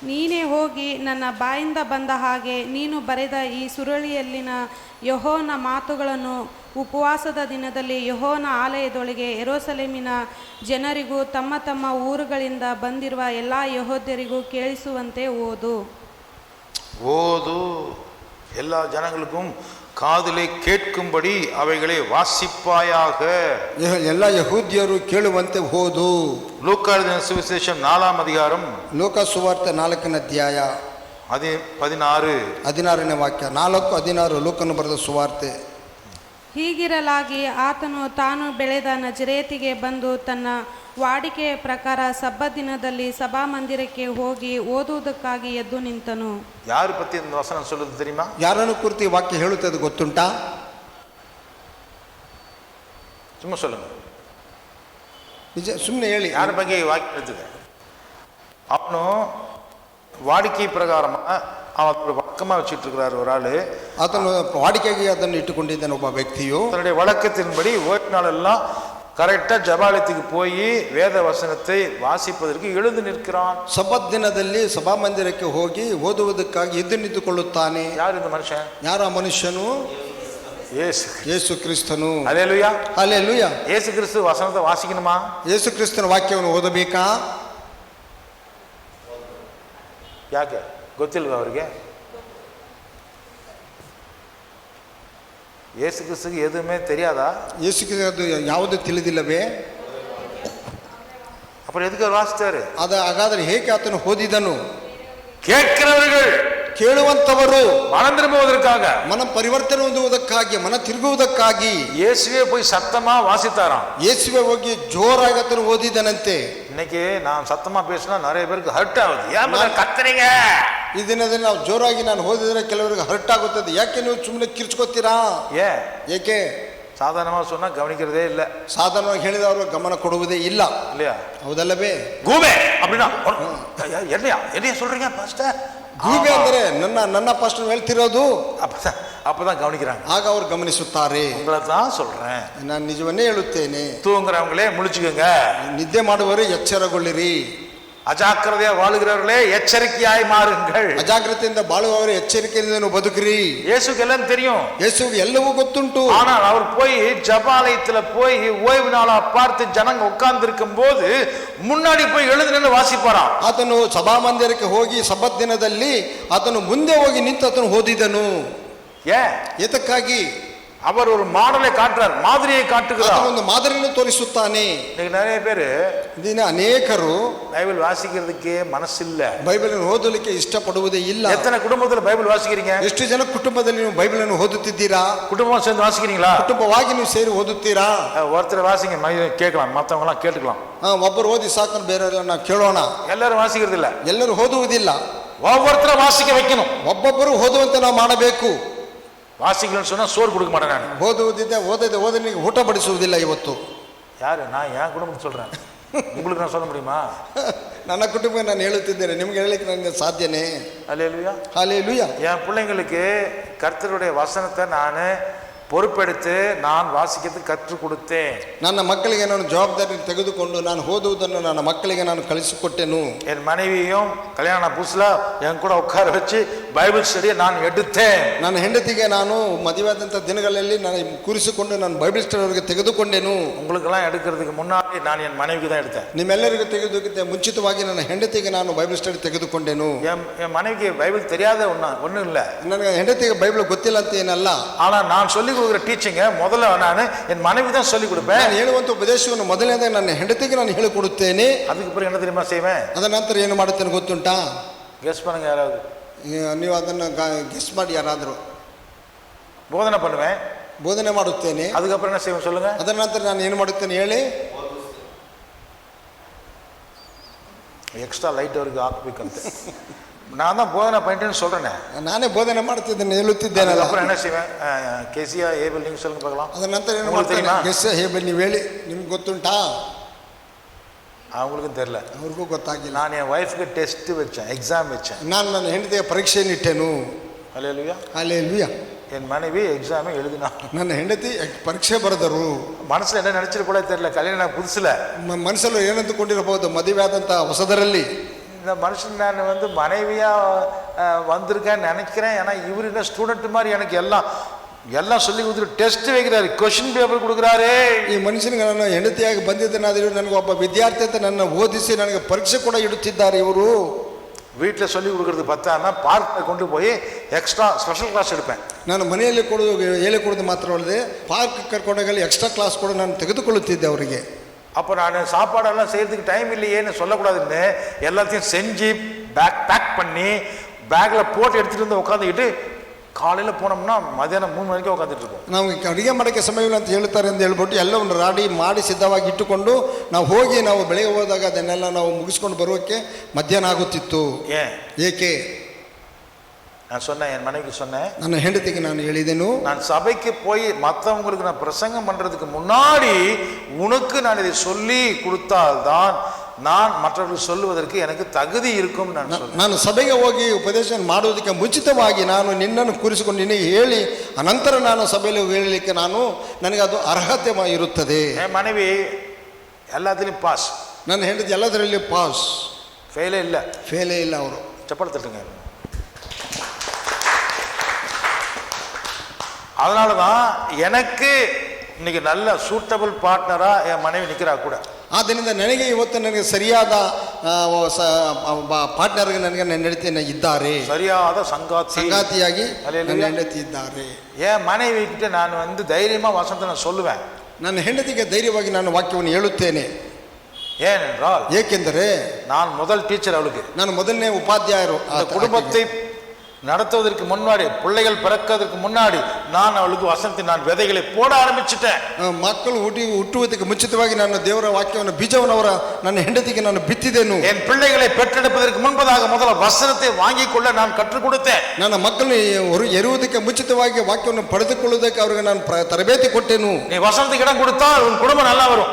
ನೀನೇ ಹೋಗಿ ನನ್ನ ಬಾಯಿಂದ ಬಂದ ಹಾಗೆ ನೀನು ಬರೆದ ಈ ಸುರುಳಿಯಲ್ಲಿನ ಯೆಹೋವನ ಮಾತುಗಳನ್ನು ಉಪವಾಸದ ದಿನದಲ್ಲಿ ಯೆಹೋವನ ಆಲಯದೊಳಗೆ ಯೆರೂಸಲೇಮಿನ ಜನರಿಗೂ ತಮ್ಮ ತಮ್ಮ ಊರುಗಳಿಂದ ಬಂದಿರುವ ಎಲ್ಲ ಯೆಹೂದ್ಯರಿಗೂ ಕೇಳಿಸುವಂತೆ ಓದು. எல்லா ஜனங்களுக்கும் காதிலே கேட்கும்படி அவைகளை வாசிப்பாயாக. ಎಲ್ಲ ಯಹೂದ್ಯರು ಕೇಳುವಂತೆ ಓದು. ಲೂಕಾ எழுதின சுவிசேஷம் 4ஆம் அதிகாரம். ಲೋಕ ಸುವಾರ್ತೆ 4ನೇ ಅಧ್ಯಾಯ 16ನೇ ವಾಕ್ಯ. 4:16 ಲೂಕನು ಬರೆದ ಸುವಾರ್ತೆ. ಹೀಗಿರಲಾಗಿ ಆತನು ತಾನು ಬೆಳೆದ ನಜರೇತಿಗೆ ಬಂದು ತನ್ನ ವಾಡಿಕೆಯ ಪ್ರಕಾರ ಸಬ್ಬತ್ ದಿನದಲ್ಲಿ ಸಭಾಮಂದಿರಕ್ಕೆ ಹೋಗಿ ಓದುವುದಕ್ಕಾಗಿ ಎದ್ದು ನಿಂತನು. ಯಾರು ಪತ್ತಿ ವಚನ சொல்லுது தெரியுமா? ಯಾರನ್ನು ಕುರಿತು ವಾಕ್ಯ ಹೇಳುತ್ತದೆ ಗೊತ್ತುಂಟಾ? ಸುಮ್ಮನೆ சொல்லுங்க. ನಿಜ, ಸುಮ್ಮನೆ ಹೇಳಿ. ಯಾರ ಬಗ್ಗೆ ವಾಕ್ಯ ಹೇಳ್ತಿದೆ? ಅವನು ವಾಡಿಕೆ ಪ್ರಕಾರ ಅವನು வழக்கமா வச்சிட்டு இருக்கிறார் ஒரு ஆளு. ಆತನು ವಾಡಿಕೆಗೆ ಅದನ್ನು ಇಟ್ಟುಕೊಂಡಿದ್ದಾನೆ ಒಬ್ಬ ವ್ಯಕ್ತಿಯು. தன்னுடைய வழக்கத்தின்படி ஓய்வு நாளெல்லாம் கரெக்டா ஜபாலயத்துக்கு போய் வேத வசனத்தை வாசிப்பதற்கு எழுந்து நிற்கிறான். ಸಬ್ಬತ್ ದಿನದಲ್ಲಿ ಸಭಾಮಂದಿರಕ್ಕೆ ಹೋಗಿ ಓದುವುದಕ್ಕಾಗಿ ಎದ್ದು ನಿಂತುಕೊಳ್ಳುತ್ತಾನೆ. ಯಾರು இந்த ಮನುಷ್ಯன்? ಯಾರು ಆ ಮನುಷ್ಯನು? ಯೇಸು ಕ್ರಿಸ್ತನು. ಹಲ್ಲೇಲೂಯಾ. ಹಲ್ಲೇಲೂಯಾ. ಯೇಸು ಕ್ರಿಸ್ತ ವಸನத்தை ವಾಸಿக்கணுமா? ಯೇಸು ಕ್ರಿಸ್ತನ ವಾಕ್ಯವನ್ನು ಓದಬೇಕಾ? ಯಾಕೆ ಗೊತ್ತಿಲ್ವಾ ಅವರಿಗೆ? ಯೇಸು ಕ್ರಿಸ್ತಗೆ ಎದುಮೇ தெரியாதா? ಯೇಸು ಕ್ರಿಸ್ತದು ಯಾವುದು ತಿಳಿದಿಲ್ಲವೇ? ಅப்புறம் ಎದಕ್ಕೆ ವಾಸಿಸ್ತಾರೆ? ಹಾಗಾದ್ರೆ ಹೇಗೆ ಆತನು ಓದಿದನು? ಕೇಳ್க்கிறவர்கள், ಕೇಳುವಂತವರು மனம் திரும்புவதற்காக, ಮನ ಪರಿವರ್ತನೆ ಹೊಂದುವುದಕ್ಕಾಗಿ, ಮನ ತಿರುಗುವುದಕ್ಕಾಗಿ ಯೇಸುವೆ போய் சத்தமா வாசித்தாராம். ಯೇಸುವೆ ಹೋಗಿ ಜೋರಾಗಿ ಆತನು ಓದಿದನಂತೆ. இன்னைக்கு நான் சத்தமா பேசினா நிறைய பேருக்கு ஹர்ட் ஆகுது. ஏன் கத்துறீங்க? ಈ ದಿನದಲ್ಲಿ ನಾವು ಜೋರಾಗಿ ನಾನು ಓದಿದ್ರೆ ಕೆಲವರಿಗೆ ಹರ್ಟ್ ಆಗುತ್ತದೆ. ಯಾಕೆ ನೀವು ಸುಮ್ಮನೆ ಕಿರ್ಚ್ಕೋತೀರಾ? ಏಕೆ? சாதாரணமாக சொன்னா கவனிக்கிறதே இல்ல. ಸಾಧಾರಣವಾಗಿ ಹೇಳಿದವರು ಗಮನ ಕೊಡುವುದೇ ಇಲ್ಲ. இல்லையா? ಹೌದಲ್ಲವೇ? ಗೂಬೆ அப்படின்னா என்னையா சொல்றீங்க பாஸ்டர்? ಗೂಬೆ ಅಂದರೆ ನನ್ನ ಪಾಸ್ಟರ್ ಹೇಳ್ತಿರೋದು. அப்பதான் கவனிக்கிறாங்க. ಆಗ ಅವರು ಗಮನಿಸುತ್ತಾರೆ. உங்களை தான் சொல்றேன், ನಾನು ನಿಜವನ್ನೇ ಹೇಳುತ್ತೇನೆ. தூங்குறவங்களே முழிச்சுக்கோங்க, ನಿದ್ದೆ ಮಾಡುವವರು ಎಚ್ಚರಗೊಳ್ಳಿರಿ. ಅಜಾಗ್ರತೆಯ ವಾಳುகிறவர்களே ಎಚ್ಚರಿಕೆಯಾಗಿ ಮಾರುங்கள். ಅಜಾಗ್ರತೆಯಿಂದ ಬಾಳುವವರು ಎಚ್ಚರಿಕೆಯಿಂದ ಬದುಕಿರಿ. ಯೇಸುಗೆல்லாம் தெரியும், ಯೇಸುವಿಗೆ ಎಲ್ಲವೂ ಗೊತ್ತುಂಟು. ஆனால் அவர் போய் ஜபாலயத்துல போய் ஓய்வு நாளா பார்த்து ஜனங்க உட்கார்ந்து இருக்கும் போது முன்னாடி போய் எழுந்து நின்று வாசிப்பாராம். ಆತನು ಸಭಾಮಂದಿರಕ್ಕೆ ಹೋಗಿ ಸಬ್ಬತ್ ದಿನದಲ್ಲಿ ಆತನು ಮುಂದೆ ಹೋಗಿ ನಿಂತು ಆತನು ಓದಿದನು. ಏ ಏತಕ್ಕಾಗಿ? அவர் ஒரு மாடலை காட்டுறார், மாதிரியை காட்டுகிறார். ಆತನು ಒಂದು ಮಾದರಿಯನ್ನು ತೋರಿಸುತ್ತಾನೆ. இன்னைக்கு நிறைய பேரு ದಿನ ಅನೇಕರು பைபிள் வாசிக்கிறதுக்கே மனசு இல்ல, ಬೈಬಲನ್ನು ಓದಲಿಕ್ಕೆ ಇಷ್ಟಪಡುವುದೇ ಇಲ್ಲ. எத்தனை குடும்பத்துல பைபிள் வாசிக்கிறீங்க? ಎಷ್ಟು ಜನ ಕುಟುಂಬದಲ್ಲಿ ನೀವು ಬೈಬಲನ್ನು ಓದುತ್ತಿದ್ದೀರಾ? குடும்பம் சேர்ந்து வாசிக்கிறீங்களா? ಕುಟುಂಬವಾಗಿ ನೀವು ಸೇರಿ ಓದುತ್ತೀರಾ? ஒருத்தர் வாசிங்க, கேட்கலாம், மற்றவங்க எல்லாம் கேட்டுக்கலாம். ಒಬ್ಬರು ಓದಿ ಸಾಕು, ಬೇರೆಯವರೆಲ್ಲ ನಾವು ಕೇಳೋಣ. எல்லாரும் வாசிக்கிறது இல்ல, ಎಲ್ಲರೂ ಓದುವುದಿಲ್ಲ. ஒவ்வொருத்தரும் வாசிக்க வைக்கணும். ಒಬ್ಬೊಬ್ಬರು ಓದುವಂತೆ ನಾವು ಮಾಡಬೇಕು. வாசிக்கலன்னு சொன்னா சோறு கொடுக்க மாட்டேன் நான். ಓದನಿಗೆ ಊಟ ಬಡಿಸುವುದಿಲ್ಲ ಇವತ್ತು. யாரு? நான் என் குடும்பத்தை சொல்றேன், உங்களுக்கு நான் சொல்ல முடியுமா? ನನ್ನ ಕುಟುಂಬ ನಾನು ಹೇಳುತ್ತಿದ್ದೇನೆ, ನಿಮ್ಗೆ ಹೇಳಲಿಕ್ಕೆ ನನಗೆ ಸಾಧ್ಯನೇ? அல்லேலூயா, ஹல்லேலூயா. என் பிள்ளைங்களுக்கு கர்த்தருடைய வசனத்தை நான் பொறுப்பெடுத்து நான் வாசிக்கிறதுக்கு கற்றுக் கொடுத்தேன். ನನ್ನ ಮಕ್ಕಳಿಗೆ ನಾನು ಜವಾಬ್ದಾರಿ ತೆಗೆದುಕೊಂಡು ನಾನು ಓದುವುದನ್ನು ನನ್ನ ಮಕ್ಕಳಿಗೆ ನಾನು ಕಲಿಸಿಕೊಟ್ಟೆನು. என் மனைவியும் கல்யாண புதுசுல என் கூட உட்கார வச்சு பைபிள் ஸ்டடியை நான் எடுத்தேன். ನನ್ನ ಹೆಂಡತಿಗೆ ನಾನು ಮದುವೆಯಾದಂಥ ದಿನಗಳಲ್ಲಿ ನಾನು ಕೂರಿಸಿಕೊಂಡು ನಾನು ಬೈಬಲ್ ಸ್ಟಡಿ ಅವರಿಗೆ ತೆಗೆದುಕೊಂಡೆನು. உங்களுக்கெல்லாம் எடுக்கிறதுக்கு முன்னாடி நான் என் மனைவிக்கு தான் எடுத்தேன். ನಿಮ್ಮೆಲ್ಲರಿಗೂ ತೆಗೆದುಕೊಂಡೆ ಮುಂಚಿತವಾಗಿ ನನ್ನ ಹೆಂಡತಿಗೆ ನಾನು ಬೈಬಲ್ ಸ್ಟಡಿ ತೆಗೆದುಕೊಂಡೆನು. என் மனைவிக்கு பைபிள் தெரியாத ஒன்றும் இல்லை. ನನಗೆ ಹೆಂಡತಿಗೆ ಬೈಬಲ್ ಗೊತ್ತಿಲ್ಲ ಅಂತ ಏನಲ್ಲ. ஆனால் நான் சொல்லி கொடுக்குற டீச்சிங்க முதல்ல நான் என் மனைவி தான் சொல்லி கொடுப்பேன். ನಾನು ಹೇಳುವಂಥ ಉಪದೇಶವನ್ನು ಮೊದಲನೇದಾಗಿ ನನ್ನ ಹೆಂಡತಿಗೆ ನಾನು ಹೇಳಿಕೊಡುತ್ತೇನೆ. அதுக்கு பிறகு என்ன தெரியுமா செய்வேன்? ಅದರ ನಂತರ ಏನು ಮಾಡುತ್ತೇನೆ ಗೊತ್ತುಂಟಾ? ಗೆಸ್ பண்ணுங்க யாராவது. ನೀವು ಅದನ್ನು ಗೆಸ್ ಮಾಡಿ ಯಾರಾದರೂ. போதனை பண்ணுவேன், ಬೋಧನೆ ಮಾಡುತ್ತೇನೆ. அதுக்கப்புறம் என்ன செய்வேன் சொல்லுங்க? ಅದರ ನಂತರ ನಾನು ಏನು ಮಾಡುತ್ತೇನೆ ಹೇಳಿ? ಎಕ್ಸ್ಟ್ರಾ ಲೈಟ್ ಅವ್ರಿಗೆ ಹಾಕ್ಬೇಕಂತೆ. நான் தான் போதனை பண்ணிட்டேன்னு சொல்றேனே, ನಾನೇ ಬೋಧನೆ ಮಾಡ್ತಿದ್ದೇನೆ, ಹೇಳುತ್ತಿದ್ದೇನೆ. அப்புறம் என்ன செய்வேன்? கேசியா ஏபல் நீங்க சொல்லுங்க பார்க்கலாம். ಅದರ ನಂತರ ಏನು ಮಾಡ್ತೇನೆ? ಗೆಸ್ ಹೇಬಲ್ ನೀವು ಹೇಳಿ, ನಿಮ್ಗೆ ಗೊತ್ತುಂಟಾ? அவங்களுக்கும் தெரியல, ಅವ್ರಿಗೂ ಗೊತ್ತಾಗಿಲ್ಲ. நான் என் ஒய்ஃப்க்கு டெஸ்ட் வச்சேன், எக்ஸாம் வச்சேன். ನಾನು ನನ್ನ ಹೆಂಡತಿಗೆ ಪರೀಕ್ಷೆಯನ್ನು ಇಟ್ಟೆನು. அல்லேலூயா. ಹಲ್ಲೇಲೂಯಾ. என் மனைவி எக்ஸாமே எழுதினா, ನನ್ನ ಹೆಂಡತಿ ಪರೀಕ್ಷೆ ಬರೆದರು. மனசுல என்ன நினைச்சிட்டு கூட தெரியல, கல்யாண புதுசுல ಮನಸ್ಸಲ್ಲೂ ಏನಂದುಕೊಂಡಿರಬಹುದು, ಮದುವೆ ಆದಂಥ ಹೊಸದರಲ್ಲಿ இந்த மனுஷன் நான் வந்து மனைவியா வந்திருக்கேன்னு நினைக்கிறேன். ஏன்னா இவர் என்ன ஸ்டூடெண்ட் மாதிரி எனக்கு எல்லாம் சொல்லி கொடுத்துட்டு டெஸ்ட் வைக்கிறாரு, கொஸ்டின் பேப்பர் கொடுக்குறாரு. ಈ ಮನುಷ್ಯನಿಗೆ ನಾನು ಹೆಂಡತಿಯಾಗಿ ಬಂದಿದ್ದೇನಾದರೂ ನನಗೆ ಒಬ್ಬ ವಿದ್ಯಾರ್ಥಿ ಅಂತ ನನ್ನ ಓದಿಸಿ ನನಗೆ ಪರೀಕ್ಷೆ ಕೂಡ ಇಡುತ್ತಿದ್ದಾರೆ ಇವರು. வீட்டில் சொல்லி கொடுக்குறது பத்தான்னா பார்க்கில் கொண்டு போய் எக்ஸ்ட்ரா ஸ்பெஷல் கிளாஸ் எடுப்பேன். ನಾನು ಮನೆಯಲ್ಲಿ ಹೇಳಿಕೊಡೋದು ಮಾತ್ರವಲ್ಲದೆ ಪಾರ್ಕ್ ಕರ್ಕೊಂಡೋಗಲಿ ಎಕ್ಸ್ಟ್ರಾ ಕ್ಲಾಸ್ ಕೂಡ ನಾನು ತೆಗೆದುಕೊಳ್ಳುತ್ತಿದ್ದೆ ಅವರಿಗೆ. அப்போ நான் சாப்பாடெல்லாம் செய்யறதுக்கு டைம் இல்லையேன்னு சொல்லக்கூடாதுன்னு எல்லாத்தையும் செஞ்சு பேக் பண்ணி பேக்கில் போட்டு எடுத்துகிட்டு வந்து உட்காந்துக்கிட்டு காலையில் போனோம்னா மதியானம் 3 மணிக்கு உட்காந்துட்டு இருக்கோம். ನಮಗೆ ಅಡುಗೆ ಮಾಡೋಕ್ಕೆ ಸಮಯವಿಲ್ಲ ಅಂತ ಹೇಳ್ತಾರೆ ಅಂತ ಹೇಳ್ಬಿಟ್ಟು ಎಲ್ಲವನ್ನು ರೆಡಿ ಮಾಡಿ ಸಿದ್ಧವಾಗಿ ಇಟ್ಟುಕೊಂಡು ನಾವು ಹೋಗಿ ನಾವು ಬೆಳಗ್ಗೆ ಹೋದಾಗ ಅದನ್ನೆಲ್ಲ ನಾವು ಮುಗಿಸ್ಕೊಂಡು ಬರೋಕ್ಕೆ ಮಧ್ಯಾಹ್ನ ಆಗುತ್ತಿತ್ತು. ಏಕೆ? நான் சொன்னேன், என் மனைவிக்கு சொன்னேன், ನನ್ನ ಹೆಂಡತಿಗೆ ನಾನು ಹೇಳಿದೆನು, நான் சபைக்கு போய் மற்றவங்களுக்கு நான் பிரசங்கம் பண்றதுக்கு முன்னாடி உனக்கு நான் இதை சொல்லி கொடுத்தால்தான் நான் மற்றவர்களுக்கு சொல்லுவதற்கு எனக்கு தகுதி இருக்கும். ನಾನು ಸಭೆಗೆ ಹೋಗಿ ಉಪದೇಶ ಮಾಡುವುದಕ್ಕೆ ಮುಂಚಿತವಾಗಿ ನಾನು ನಿನ್ನನ್ನು ಕೂರಿಸಿಕೊಂಡು ನಿನಗೆ ಹೇಳಿ ಅನಂತರ ನಾನು ಸಭೆಯಲ್ಲಿ ಹೇಳಲಿಕ್ಕೆ ನನಗೆ ಅದು ಅರ್ಹತೆ ಇರುತ್ತದೆ. என் மனைவி எல்லாத்துலேயும் பாஸ், ನನ್ನ ಹೆಂಡತಿ ಎಲ್ಲದರಲ್ಲಿ ಪಾಸ್, ஃபெயிலே இல்லை. ಅವರು ಚಪ್ಪಳ ತட்டுங்க. அதனால தான் எனக்கு இன்னைக்கு நல்ல சூட்டபிள் பார்ட்னரா என் மனைவி நிற்கிறா கூட. ಆದ್ದರಿಂದ ನನಗೆ ಇವತ್ತು ನನಗೆ ಸರಿಯಾದ ಪಾರ್ಟ್ನರ್ಗೆ ನನಗೆ ನನ್ನ ಹೆಂಡತಿ ಇದ್ದಾರೆ, ಸರಿಯಾದ ಸಂಗಾತಿಯಾಗಿ ನನ್ನ ಹೆಂಡತಿ ಇದ್ದಾರೆ. என் மனைவி கிட்ட நான் வந்து தைரியமா வசனத்தை நான் சொல்லுவேன். ನನ್ನ ಹೆಂಡತಿಗೆ ಧೈರ್ಯವಾಗಿ ನಾನು ವಾಕ್ಯವನ್ನು ಹೇಳುತ್ತೇನೆ. ஏனென்றால் ಏಕೆಂದರೆ நான் முதல் டீச்சர் அவளுக்கு, ನಾನು ಮೊದಲನೇ ಉಪಾಧ್ಯಾಯರು. குடும்பத்தை நடத்துவதற்கு முன்னாடி, பிள்ளைகள் பிறக்கிறதுக்கு முன்னாடி நான் அவளுக்கு வசனத்தை நான் விதைகளை போட ஆரம்பிச்சுட்டேன். ಮಕ್ಕಳು ಹುಟ್ಟುವುದಕ್ಕೆ ಮುಂಚಿತವಾಗಿ ನಾನು ದೇವರ ವಾಕ್ಯವನ್ನು ಬೀಜವನ್ನು ನನ್ನ ಹೆಂಡತಿಗೆ ನಾನು ಬಿತ್ತಿದೆನು. என் பிள்ளைகளை பெற்றெடுப்பதற்கு முன்பதாக முதல்ல வசனத்தை வாங்கிக் கொள்ள நான் கற்றுக் கொடுத்தேன். ನನ್ನ ಮಕ್ಕಳು ಎರುವುದಕ್ಕೆ ಮುಂಚಿತವಾಗಿ ವಾಕ್ಯವನ್ನು ಪಡೆದುಕೊಳ್ಳುವುದಕ್ಕೆ ಅವರಿಗೆ ನಾನು ತರಬೇತಿ ಕೊಟ್ಟೆನು. நீ வசனத்துக்கு இடம் கொடுத்தால் உன் குடும்பம் நல்லா வரும்.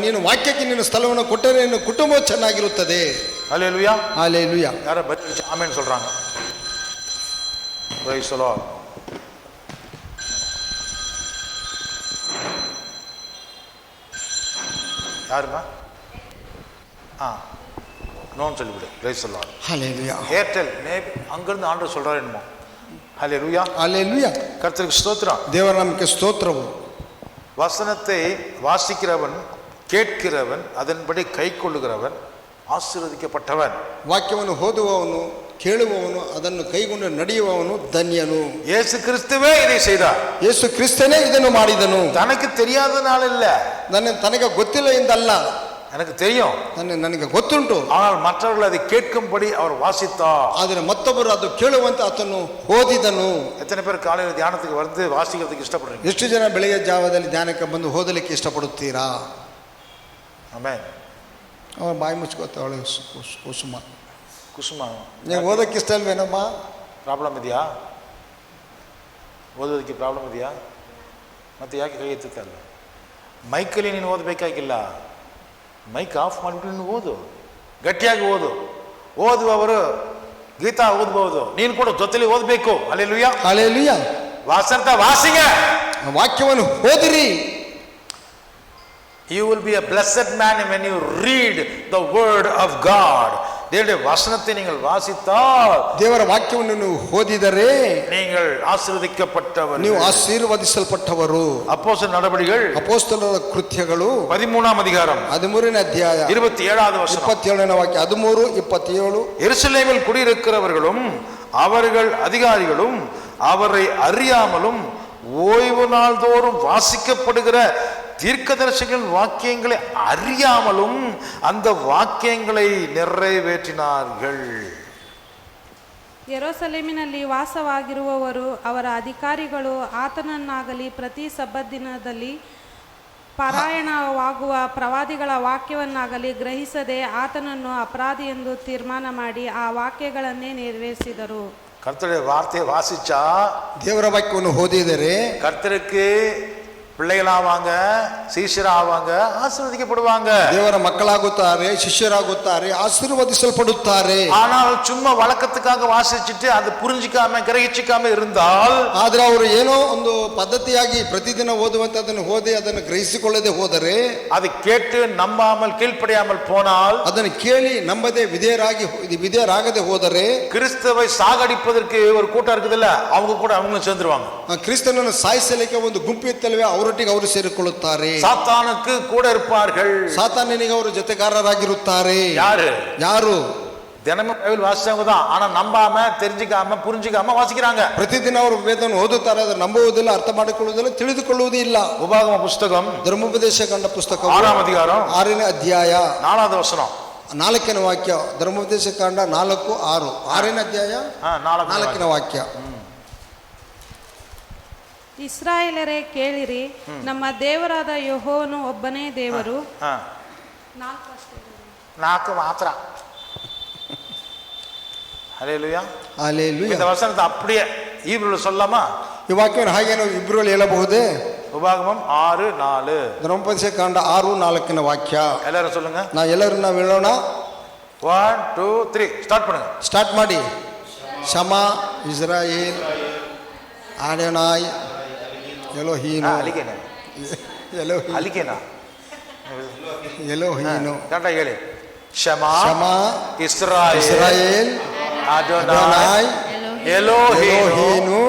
ನೀನು ವಾಕ್ಯಕ್ಕೆ ನಿನ್ನ ಸ್ಥಳವನ್ನು ಕೊಟ್ಟರೆ ನಿನ್ನ ಕುಟುಂಬ ಚೆನ್ನಾಗಿರುತ್ತದೆ. ஹல்லேலூயா, ஹல்லேலூயா. யாரை பதில் ஆமென் சொல்றாங்க? Praise the Lord. யாருமா? நோன்னு சொல்லிவிடு. Praise the Lord. Hallelujah. Airtel maybe அங்கிருந்து ஆண்டவர் சொல்றாரு என்னமோ. ஹல்லேலூயா, ஹல்லேலூயா. கர்த்தருக்கு ஸ்தோத்திரம். ದೇವರ ನಾಮಕ್ಕೆ ಸ್ತೋತ್ರವು. வசனத்தை வாசிக்கிறவன், கேட்கிறவன், அதன்படி கைக்கொள்ளுகிறவன் ஆசீர்வதிக்கப்பட்டவன். ವಾಕ್ಯವನ್ನು ಓದುವವನು ಕೇಳುವವನು ಅದನ್ನು ಕೈಗೊಂಡು ನಡೆಯುವವನು ಧನ್ಯನು. இயேசு கிறிஸ்துவே இதை செய்தார். ಯೇಸು ಕ್ರಿಸ್ತನೇ ಇದನ್ನು ಮಾಡಿದನು. தனக்கு தெரியாதனால இல்ல, ತನಗೆ ಗೊತ್ತಿಲ್ಲ ಎಂದಲ್ಲ, எனக்கு தெரியும், ನನಗೆ ಗೊತ್ತುಂಟು. ஆனால் மற்றவர்கள் அதை கேட்கும்படி அவர் வாசித்தார். ಆದರೆ ಮತ್ತೊಬ್ಬರು ಅದು ಕೇಳುವಂತೆ ಆತನು ಓದಿದನು. எத்தனை பேர் காலையில் தியானத்துக்கு வந்து வாசிக்கிறதுக்கு இஷ்டப்படுறீங்க? ಎಷ್ಟು ಜನ ಬೆಳಗ್ಗೆ ಜಾವದಲ್ಲಿ ಧ್ಯಾನಕ್ಕೆ ಬಂದು ಓದಲಿಕ್ಕೆ ಇಷ್ಟಪಡುತ್ತೀರಾ? ಆಮೆನ್. ಅವನು ಬಾಯಿ ಮುಚ್ಕೋತಾವಳೆ ಕುಸುಮ. ಕುಸುಮ, ನೀವು ಓದಕ್ಕೆ ಇಷ್ಟ ಅಲ್ವೇನಮ್ಮ? ಪ್ರಾಬ್ಲಮ್ ಇದೆಯಾ? ಓದೋದಕ್ಕೆ ಪ್ರಾಬ್ಲಮ್ ಇದೆಯಾ? ಮತ್ತೆ ಯಾಕೆ ಕೈ ಎತ್ತುತ್ತಲ್ಲ? ಮೈಕಲ್ಲಿ ನೀನು ಓದಬೇಕಾಗಿಲ್ಲ, ಮೈಕ್ ಆಫ್ ಮಾಡಿಬಿಟ್ಟು ನೀನು ಓದು, ಗಟ್ಟಿಯಾಗಿ ಓದು. ಓದುವವರು ಗೀತಾ ಓದ್ಬಹುದು, ನೀನು ಕೂಡ ಜೊತೆಲಿ ಓದಬೇಕು. Hallelujah, hallelujah. ವಾಸಂತ ವಾಸಿಗೆ ವಾಕ್ಯವನ್ನು ಓದಿರಿ. You will be a blessed man when you read the word of God. தேவனுடைய வசனத்தை நீங்கள் வாசித்தால், ದೇವರ ವಾಕ್ಯವನ್ನು ನೀವು ಓದಿದರೆ நீங்கள் ஆசீர்வதிக்கப்பட்டவர், ನೀವು ಆಶೀರ್ವದಿಸಲ್ಪಟ್ಟವರು. அப்போஸ்தலர் நடபடிகள் ಅಪೊಸ್ತಲರ ಕೃತ್ಯಗಳು 13ாம் அதிகாரம் 13ನೇ ಅಧ್ಯಾಯ 27வது வசனம். 27ನೇ ವಾಕ್ಯ. 13, 27. எருசலேமில் குடியிருக்கிறவர்களும் அவர்கள் அதிகாரிகளும் அவரை அறியாமலும் ஓய்வு நாள்தோறும் வாசிக்கப்படுகிற தீர்க்கதரிசிகள் வாக்கியங்களை அறியாமலும் அந்த வாக்கியங்களை நிறைவேற்றினார்கள். ಯೆರೂಸಲೇಮಿನಲ್ಲಿ ವಾಸವಾಗಿರುವವರು ಅವರ ಅಧಿಕಾರಿಗಳು ಆತನನ್ನಾಗಲಿ ಪ್ರತಿ ಸಬ್ಬತ್ ದಿನದಲ್ಲಿ ಪಾರಾಯಣವಾಗುವ ಪ್ರವಾದಿಗಳ ವಾಕ್ಯವನ್ನಾಗಲಿ ಗ್ರಹಿಸದೆ ಆತನನ್ನು ಅಪರಾಧಿ ಎಂದು ತೀರ್ಮಾನ ಮಾಡಿ ಆ ವಾಕ್ಯಗಳನ್ನೇ ನೆರವೇರಿಸಿದರು. கர்த்தருடைய வார்த்தையை வாசிச்சா, ದೇವರ ವಾಕ್ಯವನ್ನು ಓದಿದರೆ கர்த்தருக்கு பிள்ளைகளாவாங்க, சீஷராவாங்க, ஆசீர்வதிக்கப்படுவாங்க. ದೇವರ ಮಕ್ಕಳಾಗುತ್ತಾರೆ, ಶಿಷ್ಯರಾಗುತ್ತಾರೆ, ಆಶೀರ್ವದಿಸಲ್ಪಡುತ್ತಾರೆ. ஆனால் சும்மா வழக்கத்துக்காக வாசிச்சுட்டு அது புரிஞ்சிக்காம கிரகிச்சிக்காம இருந்தால், ಆದ್ರೆ ಅವರು ಏನೋ ಒಂದು ಪದ್ಧತಿಯಾಗಿ ಪ್ರತಿದಿನ ಓದುವಂತೆ ಅದನ್ನು ಓದಿ ಅದನ್ನು ಗ್ರಹಿಸಿಕೊಳ್ಳದೆ ಹೋದರೆ, அதை கேட்டு நம்பாமல் கீழ்ப்படியாமல் போனால், ಅದನ್ನು ಕೇಳಿ ನಂಬದೆ ವಿಧೇಯರಾಗದೆ ಹೋದರೆ, கிறிஸ்துவை சாகடிப்பதற்கு ஒரு கூட்டம் இருக்குதுல்ல, அவங்க கூட அவங்களும் சேர்ந்துருவாங்க. ಕ್ರಿಸ್ತನನ್ನು ಸಾಯಿಸಲಿಕ್ಕೆ ಒಂದು ಗುಂಪು ಇತ್ತಲ್ವೇ, ಅವರೊಟ್ಟಿಗೆ ಅವರು ಸೇರಿಕೊಳ್ಳುತ್ತಾರೆ. சாத்தானுக்கு கூட இருப்பார்கள். ಸಾತಾನನಿಗೆ ಅವರು ಜೊತೆಗಾರರಾಗಿರುತ್ತಾರೆ. ಯಾರು? தினமும் பைபிள் வாசிச்சவங்க தான், ஆனா நம்பாம தெரிஞ்சுக்காம புரிஞ்சுக்காம வாசிக்கிறாங்க. ಪ್ರತಿದಿನ ಅವರು ವೇದವನ್ನು ಓದುತ್ತಾರೆ, ಅದನ್ನು ನಂಬುವುದಿಲ್ಲ, ಅರ್ಥ ಮಾಡಿಕೊಳ್ಳುವುದಿಲ್ಲ, ತಿಳಿದುಕೊಳ್ಳುವುದೂ ಇಲ್ಲ. உபாகம புஸ்தகம் ಧರ್ಮೋಪದೇಶ ಕಂಡ ಪುಸ್ತಕ 6ாம் அதிகாரம் 6ನೇ ಅಧ್ಯಾಯ 4வது வசனம் 4ನೇ ವಾಕ್ಯ. ಧರ್ಮೋಪದೇಶ ಕಾಂಡ 4, 6. 6ನೇ ಅಧ್ಯಾಯ 4ನೇ ವಾಕ್ಯ. ಇಸ್ರಾಯೇಲರೇ ಕೇಳಿರಿ, ನಮ್ಮ ದೇವರಾದ ಯೆಹೋವನು ಒಬ್ಬನೇ ದೇವರು. 4 ಮಾತ್ರ. ஹல்லேலூயா, ஹல்லேலூயா. இந்த வசனத்தை அப்படியே ஈப்ரூல சொல்லாமா? ಈ ವಾಕ್ಯವನ್ನು ಹಾಗೆ ನಾವು ಇಬ್ರಲ್ಲಿ ಹೇಳಬಹುದೇ? உபாகமம் 6:4. ಧರ್ಮೋಪದೇಶ ಕಾಂಡ 6, 4ನೇ ವಾಕ್ಯ. எல்லாரும் சொல்லுங்க. ನಾವು ಹೇಳೋಣ. 1 2 3 ಸ್ಟಾರ್ಟ್ பண்ணுங்க. ಸ್ಟಾರ್ಟ್ ಮಾಡಿ. ಶಮಾ ಇಸ್ರಾಯೇಲ್ ಆಡೋನಾಯ್ ಎಲೋಹೀನು. ಅಲಿಕೇನಾ ಅಲಿಕೇನಾ ಎಲೋಹೀನು. ಕರೆಕ್ಟಾಗಿ ಹೇಳಿ. ಶಮಾ ಇಸ್ರಾಯೇಲ್ ಅಡೋನಾಯ್ ಎಲೋಹೀನು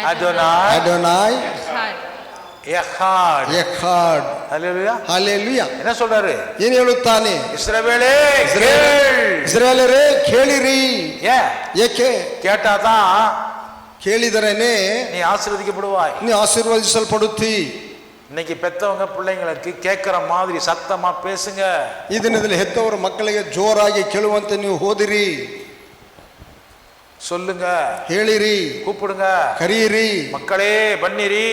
ಅಡೋನಾಯ್ ಎಹಾಡ್. Hallelujah, hallelujah. என்ன சொல்றாரு? ಏನು ಹೇಳುತ್ತಾನೆ? ಇಸ್ರಾಯೇಲರೇ ಕೇಳಿರಿ. ಏಕೆ? ಕೇಟಾதான் ಕೇಳಿದರೇನೆ நீ ஆசீர்வதிக்கப்படுவாய், நீ ஆசீர்வதிಸಲ್ಪಡುತ್ತಿ. இன்னைக்கு பெத்தவங்க பிள்ளைங்களுக்கு கேட்கிற மாதிரி சத்தமா பேசுங்க. ಈ ದಿನದಲ್ಲಿ ಹೆತ್ತವರು ಮಕ್ಕಳಿಗೆ ಜೋರಾಗಿ ಕೇಳುವಂತೆ ನೀವು ಓದಿರಿ, சொல்லுங்க, ಹೇಳಿರಿ, கூப்பிடுங்க, ಕರೆಯಿರಿ. மக்களே ಬನ್ನಿರಿ,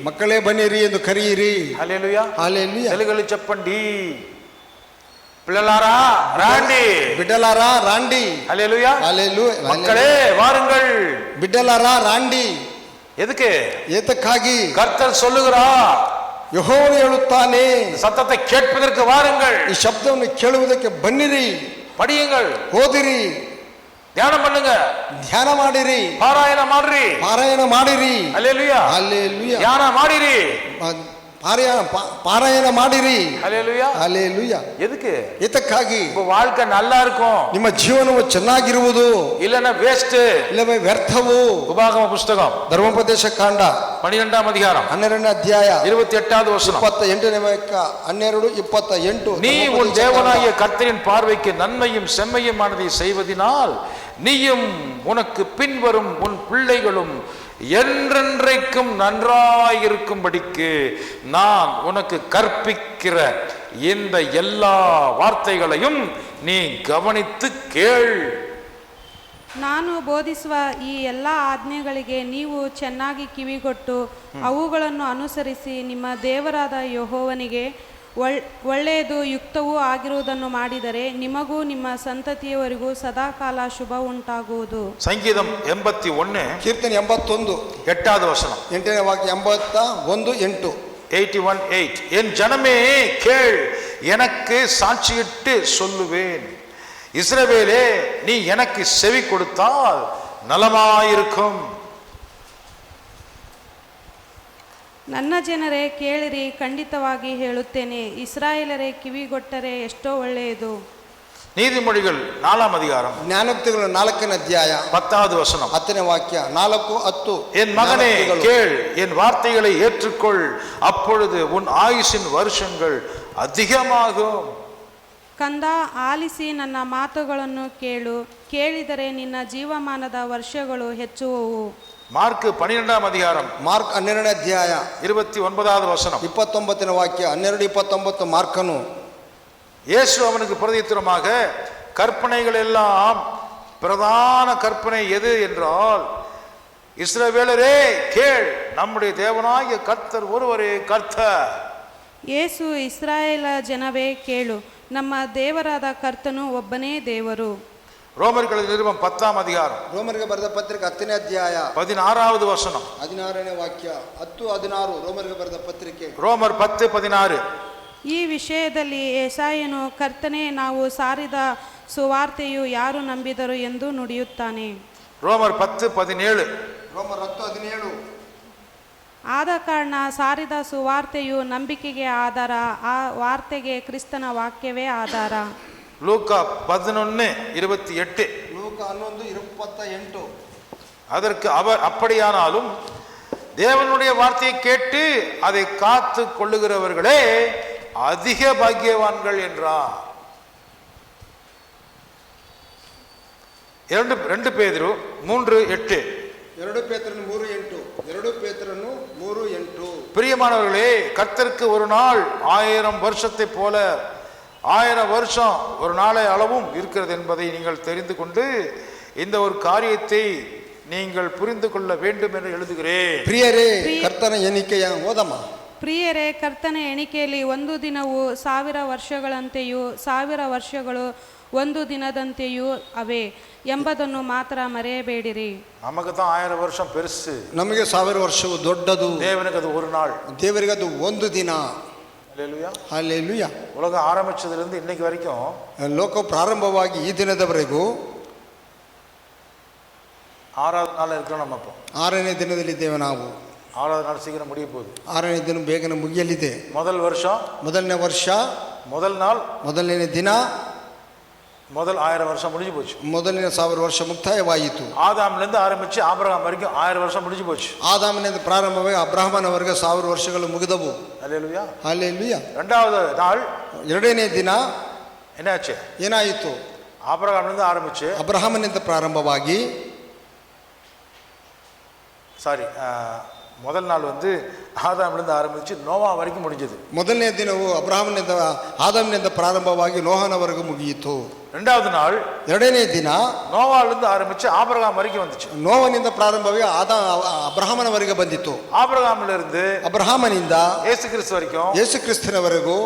ಮಕ್ಕಳೇ ಬನ್ನಿರಿ ಎಂದು ಕರೆಯಿರಿ. హల్లెలూయా, హల్లెలూయా. తెలుగులో చెప్పండి. పిల్లలారా రాండి, బిడ్డలారా రాండి. హల్లెలూయా, హల్లెలూయా. மக்களே வாருங்கள். బిడ్డలారా రాండి. எதுக்கு? ಏತಕ್ಕಾಗಿ? கர்த்தர் சொல்லுகிறார், ಯೆಹೋವನು ಹೇಳುತ್ತಾನೆ, சத்தத்தை கேட்பதற்கு வாருங்கள், ಈ ಶಬ್ದವನ್ನು ಕೇಳುವುದಕ್ಕೆ ಬನ್ನಿರಿ, படியுங்கள், ಓದಿರಿ, தியானம் பண்ணுங்க, ಧ್ಯಾನ ಮಾಡಿರಿ, பாராயண ಮಾಡ್ರಿ, ಪಾರಾಯಣ ಮಾಡಿರಿ. ஹல்லேலூயா, ಹಲ್ಲೆಲೂಯಾ. தியான ಮಾಡಿರಿ, ಪಾರಾಯಣ ಮಾಡಿರಿ. ஹல்லேலூயா, ಹಲ್ಲೆಲೂಯಾ. எதுக்கு? ಇದಕ್ಕಾಗಿ உங்க வாழ்க்கை நல்லா இருக்கும், ನಿಮ್ಮ ಜೀವನವು ಚೆನ್ನಾಗಿರುವುದು, இல்லனா வேஸ்ட், ಇಲ್ಲವೇ ವ್ಯರ್ಥವು. உபாகம புஸ்தகம் ಧರ್ಮೋಪದೇಶ ಕಾಂಡ 12ாம் அதிகாரம் 12ನೇ ಅಧ್ಯಾಯ 28வது வசனம். 28ನೇ ವಾಕ್ಯ 12, 28. நீ உன் தேவனாகிய கர்த்தரின் பார்வைக்கு நன்மையும் செம்மையுமானதை செய்வதினால் நீயும் உனக்கு பின்வரும் உன் பிள்ளைகளும் என்றென்றைக்கும் நன்றாயிருக்கும்படிக்கு நான் உனக்கு கற்பிக்கிற இந்த எல்லா வார்த்தைகளையும் நீ கவனித்து கேள். ನಾನು ಬೋಧಿಸುವ ಈ ಎಲ್ಲ ಆಜ್ಞೆಗಳಿಗೆ ನೀವು ಚೆನ್ನಾಗಿ ಕಿವಿಗೊಟ್ಟು ಅವುಗಳನ್ನು ಅನುಸರಿಸಿ ನಿಮ್ಮ ದೇವರಾದ ಯೆಹೋವನಿಗೆ ಒಳ್ಳೆಯದು ಯುಕ್ತವೂ ಆಗಿರುವುದನ್ನು ಮಾಡಿದರೆ ನಿಮಗೂ ನಿಮ್ಮ ಸಂತತಿಯವರಿಗೂ ಸದಾಕಾಲ ಶುಭ ಉಂಟಾಗುವುದು. ಸಂಗೀತಂ 81 ಕೀರ್ತನೆ 81 8வது வசனம். 8ನೇ ವಾಕ್ಯ 81:8. 81:8 என் ஜனமே கேள், எனக்கு சாட்சியிட்டு சொல்லுவேன். இஸ்ரவேலே, நீ எனக்கு செவி கொடுத்தால் நலமாயிருக்கும். ನನ್ನ ಜನರೇ ಕೇಳಿರಿ, ಖಂಡಿತವಾಗಿ ಹೇಳುತ್ತೇನೆ. ಇಸ್ರಾಯೇಲರೇ ಕಿವಿಗೊಟ್ಟರೆ ಎಷ್ಟೋ ಒಳ್ಳೆಯದು. நீதிமொழிகள் 4ஆம் அதிகாரம் ಜ್ಞಾನೋಕ್ತಿಗಳು 4ನೇ ಅಧ್ಯಾಯ 10வது வசனம். 10ನೇ ವಾಕ್ಯ 4:10. என் மகனே கேள், என் வார்த்தைகளை ஏற்றுக்கொள், அப்பொழுது உன் ஆயுசின் வருஷங்கள் அதிகமாகும். ಕಂದ, ಆಲಿಸಿ ನನ್ನ ಮಾತುಗಳನ್ನು ಕೇಳು, ಕೇಳಿದರೆ ನಿನ್ನ ಜೀವಮಾನದ ವರ್ಷಗಳು ಹೆಚ್ಚುವವು. மார்க் 12ஆம் அதிகாரம் ಮಾರ್ಕ್ 12ನೇ ಅಧ್ಯಾಯ 29வது வசனம். 29ನೇ ವಾಕ್ಯ 12:29. ಮಾರ್ಕನು இயேசு அவனுக்கு பிரதித்திரமாக, கற்பனைகள் எல்லாம் பிரதான கற்பனை எது என்றால், இஸ்ரவேலரே கேள், நம்முடைய தேவனாகிய கர்த்தர் ஒருவரே கர்த்தர். ಯೇಸು, ಇಸ್ರಾಯೇಲ ಜನವೇ ಕೇಳು, ನಮ್ಮ ದೇವರಾದ ಕರ್ತನು ಒಬ್ಬನೇ ದೇವರು. ரோமர்கள் நிருபம் 10ஆம் அதிகாரம் ರೋಮರಿಗೆ ಬರೆದ ಪತ್ರಿಕೆ 10ನೇ ಅಧ್ಯಾಯ 16வது வசனம். 16ನೇ ವಾಕ್ಯ 10-16. ರೋಮರಿಗೆ ಬರೆದ ಪತ್ರಿಕೆ ரோமர் 10:16. ಈ ವಿಷಯದಲ್ಲಿ ಯೆಶಾಯನು, ಕರ್ತನೇ, ನಾವು ಸಾರಿದ ಸುವಾರ್ತೆಯು ಯಾರು ನಂಬಿದರು ಎಂದು ನುಡಿಯುತ್ತಾನೆ. ரோமர் 10:17. ರೋಮರ್ 10:17. ಆದ ಕಾರಣ ಸಾರಿದ ಸುವಾರ್ತೆಯು ನಂಬಿಕೆಗೆ ಆಧಾರ, ಆ ವಾರ್ತೆಗೆ ಕ್ರಿಸ್ತನ ವಾಕ್ಯವೇ ಆಧಾರ. லூக்கா 11:28. ಲೂಕ 11:28. அதற்கு அவர், அப்படியானாலும் தேவனுடைய வார்த்தையை கேட்டு அதை காத்து கொள்ளுகிறவர்களே அதிக பாக்கியவான்கள் என்றார். 2 பேதுரு 3:8. 2 ಪೇತ್ರನು 3:8. 2 ಪೇತ್ರನು 3:8. பிரியமானவர்களே, கர்த்தருக்கு ஒரு நாள் 1000 வருஷத்தை போல 1000 வருஷம் ஒரு நாளை அளவும் இருக்கிறது என்பதை நீங்கள் தெரிந்து கொண்டு இந்த ஒரு காரியத்தை நீங்கள் புரிந்து கொள்ள வேண்டும் என்று எழுதுகிறேன். ಪ್ರಿಯರೇ, ಕರ್ತನ ಎಣಿಕೆಯ ಓದಮ್ಮ. ಪ್ರಿಯರೇ, ಕರ್ತನ ಎಣಿಕೆಯಲ್ಲಿ ಒಂದು ದಿನವು 1000 ವರ್ಷಗಳಂತೆಯೂ 1000 ವರ್ಷಗಳು ಒಂದು ದಿನದಂತೆಯೂ ಅವೆ ಎಂಬುದನ್ನು ಮಾತ್ರ ಮರೆಯಬೇಡಿರಿ. நமக்கு தான் 1000 வருஷம் பெருசு, ನಮಗೆ 1000 ವರ್ಷವು ದೊಡ್ಡದು, தேவனுக்கு அது ஒரு நாள். ದೇವರಿಗೆ ಅದು ಒಂದು ದಿನ. அல்லேலூயா. ಹಲ್ಲೆಲೂಯಾ. உலகம் ஆரம்பிச்சதுலேருந்து இன்னைக்கு வரைக்கும் ಲೋಕ ಪ್ರಾರಂಭವಾಗಿ ಈ ದಿನದವರೆಗೂ 6வது நாள் இருக்கிறோம். நம்ம இப்போ 6ನೇ ದಿನದಲ್ಲಿದ್ದೇವೆ ನಾವು. 6வது நாள் சீக்கிரம் முடிய போகுது. 6ನೇ ದಿನ ಬೇಗನೆ ಮುಗಿಯಲಿದೆ. முதல் வருஷம், ಮೊದಲನೇ ವರ್ಷ, முதல் நாள், ಮೊದಲನೇ ದಿನ, முதல் 1000 வருஷம் முடிஞ்சு போச்சு. ಮೊದಲನೇ 1000 ವರ್ಷ ಮುಕ್ತಾಯವಾಯಿತು. ஆதாம்லேருந்து ஆரம்பிச்சு ஆபிரகாம் வரைக்கும் 1000 வருஷம் முடிஞ்சு போச்சு. ಆದಾಮನಿಂದ ಪ್ರಾರಂಭವಾಗಿ ಅಬ್ರಹಾಮನವರೆಗೆ 1000 ವರ್ಷಗಳು ಮುಗಿದವು. அல்லேலூயா. ಹಲ್ಲೆಲೂಯಾ. 2வது நாள், 2ನೇ ದಿನ என்னாச்சு? ಏನಾಯಿತು? ஆபிரகாம்லேருந்து ஆரம்பிச்சு, ಅಬ್ರಹಾಮನಿಂದ ಪ್ರಾರಂಭವಾಗಿ, சாரி, முதல் நாள் வந்து ஆதாம்லேருந்து ஆரம்பிச்சு நோவா வரைக்கும் முடிஞ்சது. ಮೊದಲನೇ ದಿನವು ಆದಾಮನಿಂದ ಪ್ರಾರಂಭವಾಗಿ ನೋಹನವರೆಗೂ ಮುಗಿಯಿತು. 2வது நாள், 2ನೇ ದಿನ நோவாலிருந்து ஆரம்பிச்சு ஆபிரகாம் வரைக்கும் வந்துச்சு. ನೋವನಿಂದ ಪ್ರಾರಂಭವಾಗಿ ಅಬ್ರಹಾಮನವರೆಗೆ ಬಂದಿತ್ತು. ஆபிரகாமிலிருந்து ಅಬ್ರಹಾಮನಿಂದ இயேசு கிறிஸ்து வரைக்கும், ಯೇಸು ಕ್ರಿಸ್ತನವರೆಗೂ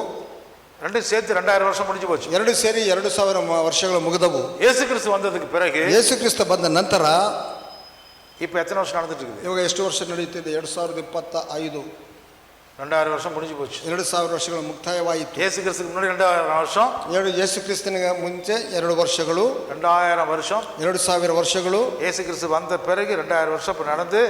ரெண்டும் சேர்த்து 2000 வருஷம் முடிஞ்சு போச்சு. 2 ಸೇರಿ 2000 ವರ್ಷಗಳು ಮುಗಿದವು. இயேசு கிறிஸ்து வந்ததுக்கு பிறகு, ಯೇಸು ಕ್ರಿಸ್ತ ಬಂದ ನಂತರ இப்போ எத்தனை வருஷம் நடந்துட்டு இருக்குது? ಇವಾಗ ಎಷ್ಟು ವರ್ಷ ನಡೆಯುತ್ತಿದೆ? 2025. 2000 வருஷம் முடிஞ்சு போச்சு. 2000 ವರ್ಷಗಳು ಮುಕ್ತಾಯವಾಯಿತು. இயேசு கிறிஸ்துக்கு முன்னாடி 2000 வருஷம், ಯೇಸು ಕ್ರಿಸ್ತನಿಗೆ ಮುಂಚೆ 2 ವರ್ಷಗಳು, 2000 வருஷம், 2000 ವರ್ಷಗಳು. இயேசு கிறிஸ்து வந்த பிறகு 2000 வருஷம் இப்போ நடந்து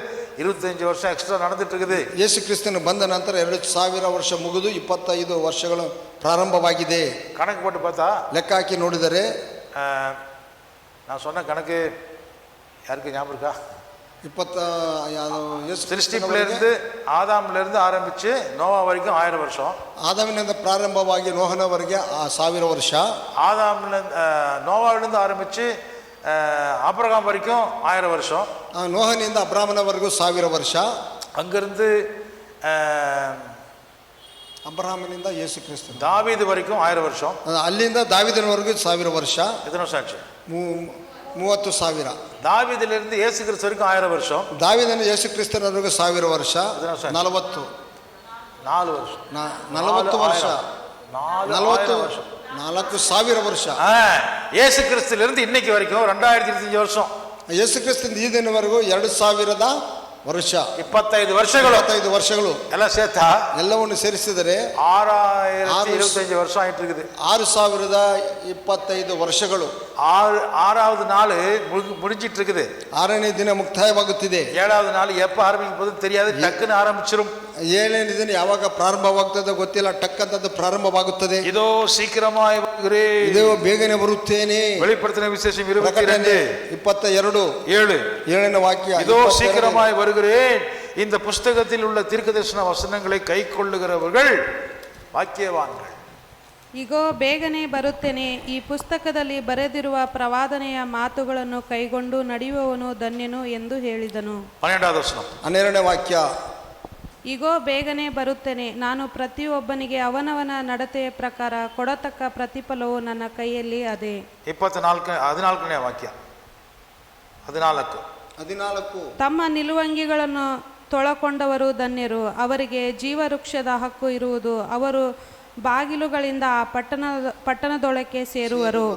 25 வருஷம் எக்ஸ்ட்ரா நடந்துட்டு இருக்குது. ಯೇಸು ಕ್ರಿಸ್ತನು ಬಂದ ನಂತರ 2000 ವರ್ಷ ಮುಗಿದು 25 ವರ್ಷಗಳು ಪ್ರಾರಂಭವಾಗಿದೆ. கணக்கு போட்டு பார்த்தா, ಲೆಕ್ಕ ಹಾಕಿ ನೋಡಿದರೆ நான் சொன்ன கணக்கு யாருக்கு ஞாபகம் இருக்கா? சிருஷ்டிப்பிலிருந்து ஆதாம்லேருந்து ஆரம்பிச்சு நோவா வரைக்கும் 1000 வருஷம். ಆದಾಮನಿಂದ ಪ್ರಾರಂಭವಾಗಿ ನೋಹನವರೆಗೆ 1000 ವರ್ಷ. நோவாவிலிருந்து ஆரம்பிச்சு ஆபிரகாம் வரைக்கும் 1000 வருஷம், ನೋಹನಿಂದ ಅಬ್ರಾಮನವರೆಗೂ 1000 ವರ್ಷ, அங்கிருந்து ಅಬ್ರಾಮನಿಂದ ಯೇಸು ಕ್ರಿಸ್ತ தாவீது வரைக்கும் 1000 வருஷம், ಅಲ್ಲಿಂದ ದಾವಿದನವರೆಗೂ 1000 ವರ್ಷ, எத்தனை வருஷம் ஆச்சு? 30,000. தாவீதிலிருந்து இயேசு கிறிஸ்து வரைக்கும் 1000 வருஷம், ದಾವಿದನ ಯೇಸು ಕ್ರಿಸ್ತನವರೆಗೂ 1000 ವರ್ಷ, 40 4 வருஷம், 40 ವರ್ಷ, 40 வருஷம், 4,000 ವರ್ಷ. இயேசு கிறிஸ்துலேருந்து இன்னைக்கு வரைக்கும் 2025 வருஷம், ಯೇಸು ಕ್ರಿಸ್ತನ ಈ ದಿನವರೆಗೂ 2000 ವರ್ಷ, 25 வருஷಗಳು, 25 ವರ್ಷಗಳು எல்லாம் சேர்த்தா ಎಲ್ಲವನ್ನು ಸೇರಿಸಿದರೆ 6025 வருஷம் ஆயிட்டு இருக்குது. 6025 ವರ್ಷಗಳು. ஆறாவது நாள் முடிஞ்சிட்டு இருக்குது, 6ನೇ ದಿನ ಮುಕ್ತಾಯವಾಗುತ್ತಿದೆ. 7வது நாள் எப்ப ஆரம்பிக்கும் போது தெரியாது, டக்குன்னு ஆரம்பிச்சிரும். 7ನೇ ದಿನ ಯಾವಾಗ ಪ್ರಾರಂಭವಾಗ್ತದೆ ಗೊತ್ತಿಲ್ಲ, ಟಕ್ ಅಂತದ್ದು ಪ್ರಾರಂಭವಾಗುತ್ತದೆ. இதோ சீக்கிரமாய் வருகிறேன், ಇದು ಬೇಗನೆ ಬರುತ್ತೇನೆ. வெளிப்படுத்தின விசேஷம் 22 22:7 7ನೇ ವಾಕ್ಯ. இதோ சீக்கிரமாய் வருகிறேன், இந்த புஸ்தகத்தில் உள்ள தீர்க்கதரிசன வசனங்களை கை கொள்ளுகிறவர்கள் பாக்கியவான்கள். ಇಗೋ ಬೇಗನೆ ಬರುತ್ತೇನೆ, ಈ ಪುಸ್ತಕದಲ್ಲಿ ಬರೆದಿರುವ ಪ್ರವಾದನೆಯ ಮಾತುಗಳನ್ನು ಕೈಗೊಂಡು ನಡೆಯುವವನು ಧನ್ಯನು ಎಂದು ಹೇಳಿದನು. 12வது வசனம். 12ನೇ ವಾಕ್ಯ. ಇಗೋ ಬೇಗನೆ ಬರುತ್ತೇನೆ, ನಾನು ಪ್ರತಿಯೊಬ್ಬನಿಗೆ ಅವನವನ ನಡತೆಯ ಪ್ರಕಾರ ಕೊಡತಕ್ಕ ಪ್ರತಿಫಲವು ನನ್ನ ಕೈಯಲ್ಲಿ ಅದೇ. 14ನೇ ವಾಕ್ಯ. 14 ತಮ್ಮ ನಿಲುವಂಗಿಗಳನ್ನು ತೊಳಕೊಂಡವರು ಧನ್ಯರು, ಅವರಿಗೆ ಜೀವವೃಕ್ಷದ ಹಕ್ಕು ಇರುವುದು, ಅವರು ಬಾಗಿಲುಗಳಿಂದ ಆ ಪಟ್ಟಣದೊಳಕ್ಕೆ ಸೇರುವರು.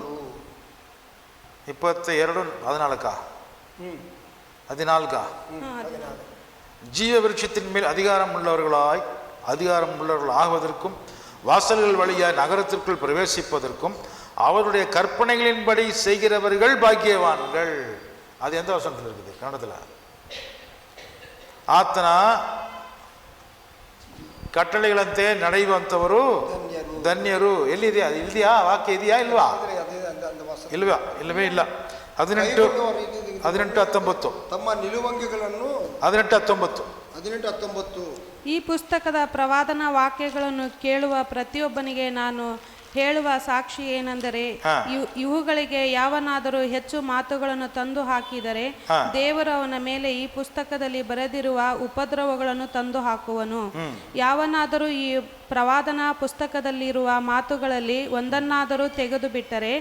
14 ஜீவ விருட்சத்தின் மேல் அதிகாரம் உள்ளவர்கள் ஆகுவதற்கும் வாசல்கள் வழியாய் நகரத்திற்குள் பிரவேசிப்பதற்கும் அவருடைய கற்பனைகளின்படி செய்கிறவர்கள் பாக்கியவான்கள். அது எந்த வசனத்தில் இருக்குது கன்னடத்தில்? ಆತನ ಕಟ್ಟಳೆಗಳಂತೆ ನಡೆಯುವಂಥವರು ಧನ್ಯರು. ಎಲ್ಲಿದೆಯಾ? ಇದೆಯಾ ವಾಕ್ಯ? ಇದೆಯಾ ಇಲ್ವಾ? ಇಲ್ಲವೇ ಇಲ್ಲ. 18-19 ತಮ್ಮ ನಿಲುವಂಗಿಗಳನ್ನು 18-19 ಈ ಪುಸ್ತಕದ ಪ್ರವಾದನಾ ವಾಕ್ಯಗಳನ್ನು ಕೇಳುವ ಪ್ರತಿಯೊಬ್ಬನಿಗೆ ನಾನು ಹೇಳುವ ಸಾಕ್ಷಿ ಏನೆಂದರೆ, ಇವುಗಳಿಗೆ ಯಾವನಾದರೂ ಹೆಚ್ಚು ಮಾತುಗಳನ್ನು ತಂದು ಹಾಕಿದರೆ ದೇವರು ಅವನ ಮೇಲೆ ಈ ಪುಸ್ತಕದಲ್ಲಿ ಬರೆದಿರುವ ಉಪದ್ರವಗಳನ್ನು ತಂದು ಹಾಕುವನು. ಯಾವನಾದರೂ ಈ ಪ್ರವಾದನಾ ಪುಸ್ತಕದಲ್ಲಿರುವ ಮಾತುಗಳಲ್ಲಿ ಒಂದನ್ನಾದರೂ ತೆಗೆದು ಬಿಟ್ಟರೆ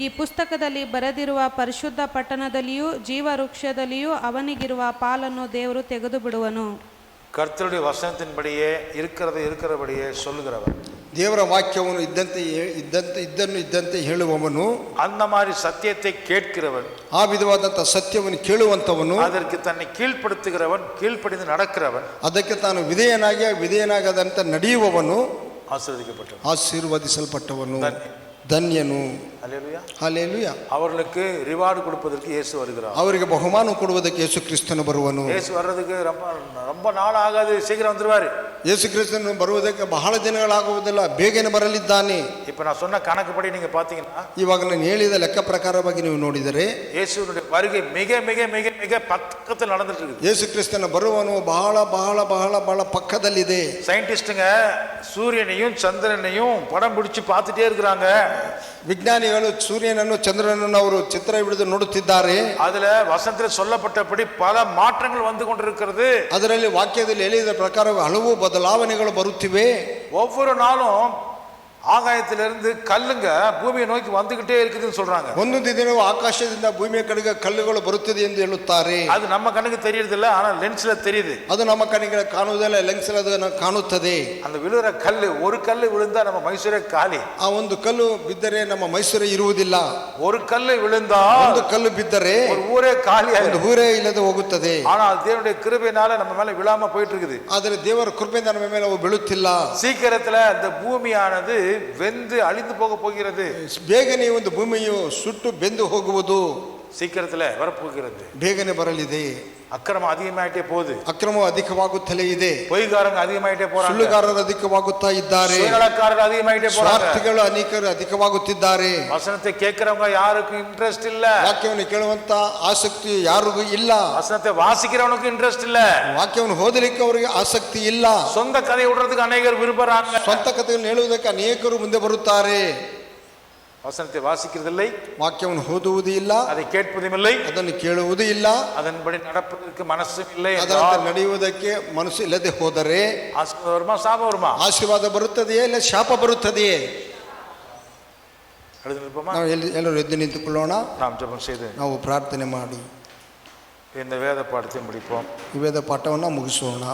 ಈ ಪುಸ್ತಕದಲ್ಲಿ ಬರೆದಿರುವ ಪರಿಶುದ್ಧ ಪಟ್ಟಣದಲ್ಲಿಯೂ ಜೀವವೃಕ್ಷದಲ್ಲಿಯೂ ಅವನಿಗಿರುವ ಪಾಲನ್ನು ದೇವರು ತೆಗೆದು ಬಿಡುವನು. கர்த்தருடைய வசனத்தின்படியே இருக்கிறபடியே சொல்லுகிறவர், ದೇವರ ವಾಕ್ಯವನ್ನು ಇದ್ದಂತೆ ಹೇಳುವವನು, அந்த மாதிரி சத்தியத்தை கேட்கிறவன், ಆ ವಿಧವಾದಂಥ ಸತ್ಯವನ್ನು ಕೇಳುವಂಥವನು, அதற்கு தன்னை கீழ்ப்படுத்துகிறவன், கீழ்ப்படிந்து நடக்கிறவன், ಅದಕ್ಕೆ ತಾನು ವಿಧೇಯನಾಗದಂತೆ ನಡೆಯುವವನು ஆசீர்வதிக்கப்பட்டவன், ಆಶೀರ್ವದಿಸಲ್ಪಟ್ಟವನು, ಧನ್ಯನು. ஹல்லேலூயா. அவர்களுக்கு ரிவார்டு கொடுப்பதற்கு இயேசு வருகிறார். ಅವರಿಗೆ ಬಹುಮಾನ ಕೊಡುವುದಕ್ಕೆ ಯೇಸು ಕ್ರಿಸ್ತನು ಬರುವನು. இயேசு வர்றதுக்கு ரொம்ப நாள் ஆகாது, சீக்கிரம் வந்துருவாரு. ಯೇಸು ಕ್ರಿಸ್ತನು ಬರುವುದಕ್ಕೆ ಬಹಳ ದಿನಗಳಾಗುವುದಿಲ್ಲ, ಬೇಗನೆ ಬರಲಿದ್ದಾನೆ. இப்ப நான் சொன்ன கணக்குப்படி நீங்க பாத்தீங்கன்னா, ಇವಾಗ ನಾನು ಹೇಳಿದ ಲೆಕ್ಕ ಪ್ರಕಾರವಾಗಿ ನೀವು ನೋಡಿದರೆ இயேசுவினுடைய வருகை மிக மிக மிக மிக பக்கத்தில் நடந்துட்டு இருக்கு. ಯೇಸು ಕ್ರಿಸ್ತನ ಬರುವನು ಬಹಳ ಬಹಳ ಬಹಳ ಬಹಳ ಪಕ್ಕದಲ್ಲಿದೆ. சயின்டிஸ்டுங்க சூரியனையும் சந்திரனையும் படம் பிடிச்சு பார்த்துட்டே இருக்கிறாங்க. ವಿಜ್ಞಾನಿಗಳು ಸೂರ್ಯನನ್ನು ಚಂದ್ರನನ್ನು ಅವರು ಚಿತ್ರ ಹಿಡಿದು ನೋಡುತ್ತಿದ್ದಾರೆ. அதுல வசனத்தில் சொல்லப்பட்டபடி பல மாற்றங்கள் வந்து கொண்டிருக்கிறது. ಅದರಲ್ಲಿ ವಾಕ್ಯದಲ್ಲಿ ಹೇಳಿದ ಪ್ರಕಾರ ಹಲವು ಬದಲಾವಣೆಗಳು ಬರುತ್ತಿವೆ. ஒவ்வொரு நாளும் ஆகாயத்திலிருந்து கல்லுங்க பூமியை நோக்கி வந்துகிட்டே இருக்குதுன்னு சொல்றாங்க. ಒಂದೊಂದು ದಿನವೂ ಆಕಾಶದಿಂದ ಭೂಮಿಯ ಕಡೆಗೆ ಕಲ್ಲುಗಳು ಬರುತ್ತದೆ ಎಂದು ಹೇಳುತ್ತಾರೆ. ಅದು ನಮ್ಮ ಕಣ್ಣಿಗೆ தெரியறதில்ல, ஆனா லென்ஸ்ல தெரியுது. ಅದು ನಮ್ಮ ಕಣ್ಣಿಗೆ ಕಾಣುವುದಿಲ್ಲ, ಲೆನ್ಸ್ல ಅದನ್ನು ಕಾಣುತ್ತದೆ. அந்த விழுற கல்லு, ஒரு கல்லு விழுந்தா நம்ம மைசூரே காலி. ಆ ಒಂದು ಕಲ್ಲು ಬಿದ್ದರೆ ನಮ್ಮ ಮೈಸೂರೇ ಇರುವುದಿಲ್ಲ. ஒரு கல்லு விழுந்தா, ಒಂದು ಕಲ್ಲು ಬಿದ್ದರೆ ஒரு ஊரೇ காலி, ಒಂದು ಊರೇ ಇಲ್ಲದೆ ಹೋಗುತ್ತದೆ. ஆனால் தேவனுடைய கிருபையினால நம்ம மேல விழாம போயிட்டு இருக்குது. ಆದರೆ ದೇವರ ಕೃಪೆಯಿಂದ ನಮ್ಮ ಮೇಲೆ ಅವು ಬೀಳುತ್ತಿಲ್ಲ. சீக்கிரத்துல அந்த பூமியானது வெந்து அழிந்து போக போகிறது. ಬೇಗನೆ ಒಂದು ಭೂಮಿಯು ಸುಟ್ಟು ಬೆಂದು ಹೋಗುವುದು சீக்கிரத்துல வரப்போகிறது. ಬೇಗನೆ ಬರಲಿದೆ. அக்கிரமம் அதிகமாயிட்டே போகுது, ಅಕ್ರಮವು ಅಧಿಕವಾಗುತ್ತಲೇ ಇದೆ. பொய்காரங்க அதிகமாயிட்டே போறாங்க, ಸುಳ್ಳುಗಾರರು ಅಧಿಕವಾಗುತ್ತಾ ಇದ್ದಾರೆ, சுயநலக்காரர்கள் அதிகமாயிட்டே போறாங்க, ಸ್ವಾರ್ಥಿಗಳು ಅನೇಕರು ಅಧಿಕವಾಗುತ್ತಿದ್ದಾರೆ. வசனத்தை கேட்கிறவங்க யாருக்கும் இன்ட்ரெஸ்ட் இல்ல, ವಾಕ್ಯವನ್ನು ಕೇಳುವಂತ ಆಸಕ್ತಿ ಯಾರಿಗೂ ಇಲ್ಲ, வசனத்தை வாசிக்கிறவனுக்கு இன்ட்ரெஸ்ட் இல்ல, ವಾಕ್ಯವನ್ನು ಓದಲಿಕ್ಕೆ ಅವರಿಗೆ ಆಸಕ್ತಿ ಇಲ್ಲ. சொந்த கதை விடுறதுக்கு அநேகர் விரும்புறாங்க, ಸ್ವಂತ ಕಥೆಗಳನ್ನು ಹೇಳುವುದಕ್ಕೆ ಅನೇಕರು ಮುಂದೆ ಬರುತ್ತಾರೆ. வசனத்தை வாசிக்கிறதில்லை, ವಾಕ್ಯವನ್ನು ಓದುವುದೂ ಇಲ್ಲ, அதை கேட்பதும் இல்லை, ಅದನ್ನು ಕೇಳುವುದೂ ಇಲ್ಲ, அதன்படி நடப்பதற்கு மனசும் இல்லை ಅದರಂತೆ என்றால் ನಡೆಯುವುದಕ್ಕೆ ಮನಸ್ಸು ಇಲ್ಲದೆ ಹೋದರೆ ஆசீர்வாதம் வருமா சாபம் வருமா? ಆಶೀರ್ವಾದ ಬರುತ್ತದೆಯೇ ಇಲ್ಲ ಶಾಪ ಬರುತ್ತದೆಯೇ? எழுதி நிற்போமா? ನಾವು ಎಲ್ಲರೂ ಎದ್ದು ನಿಂತುಕೊಳ್ಳೋಣ. நாம் ஜெபம் செய்து ನಾವು ಪ್ರಾರ್ಥನೆ ಮಾಡಿ இந்த வேத பாடத்தை முடிப்போம். ಈ ವೇದ ಪಾಠವನ್ನು ಮುಗಿಸೋಣ.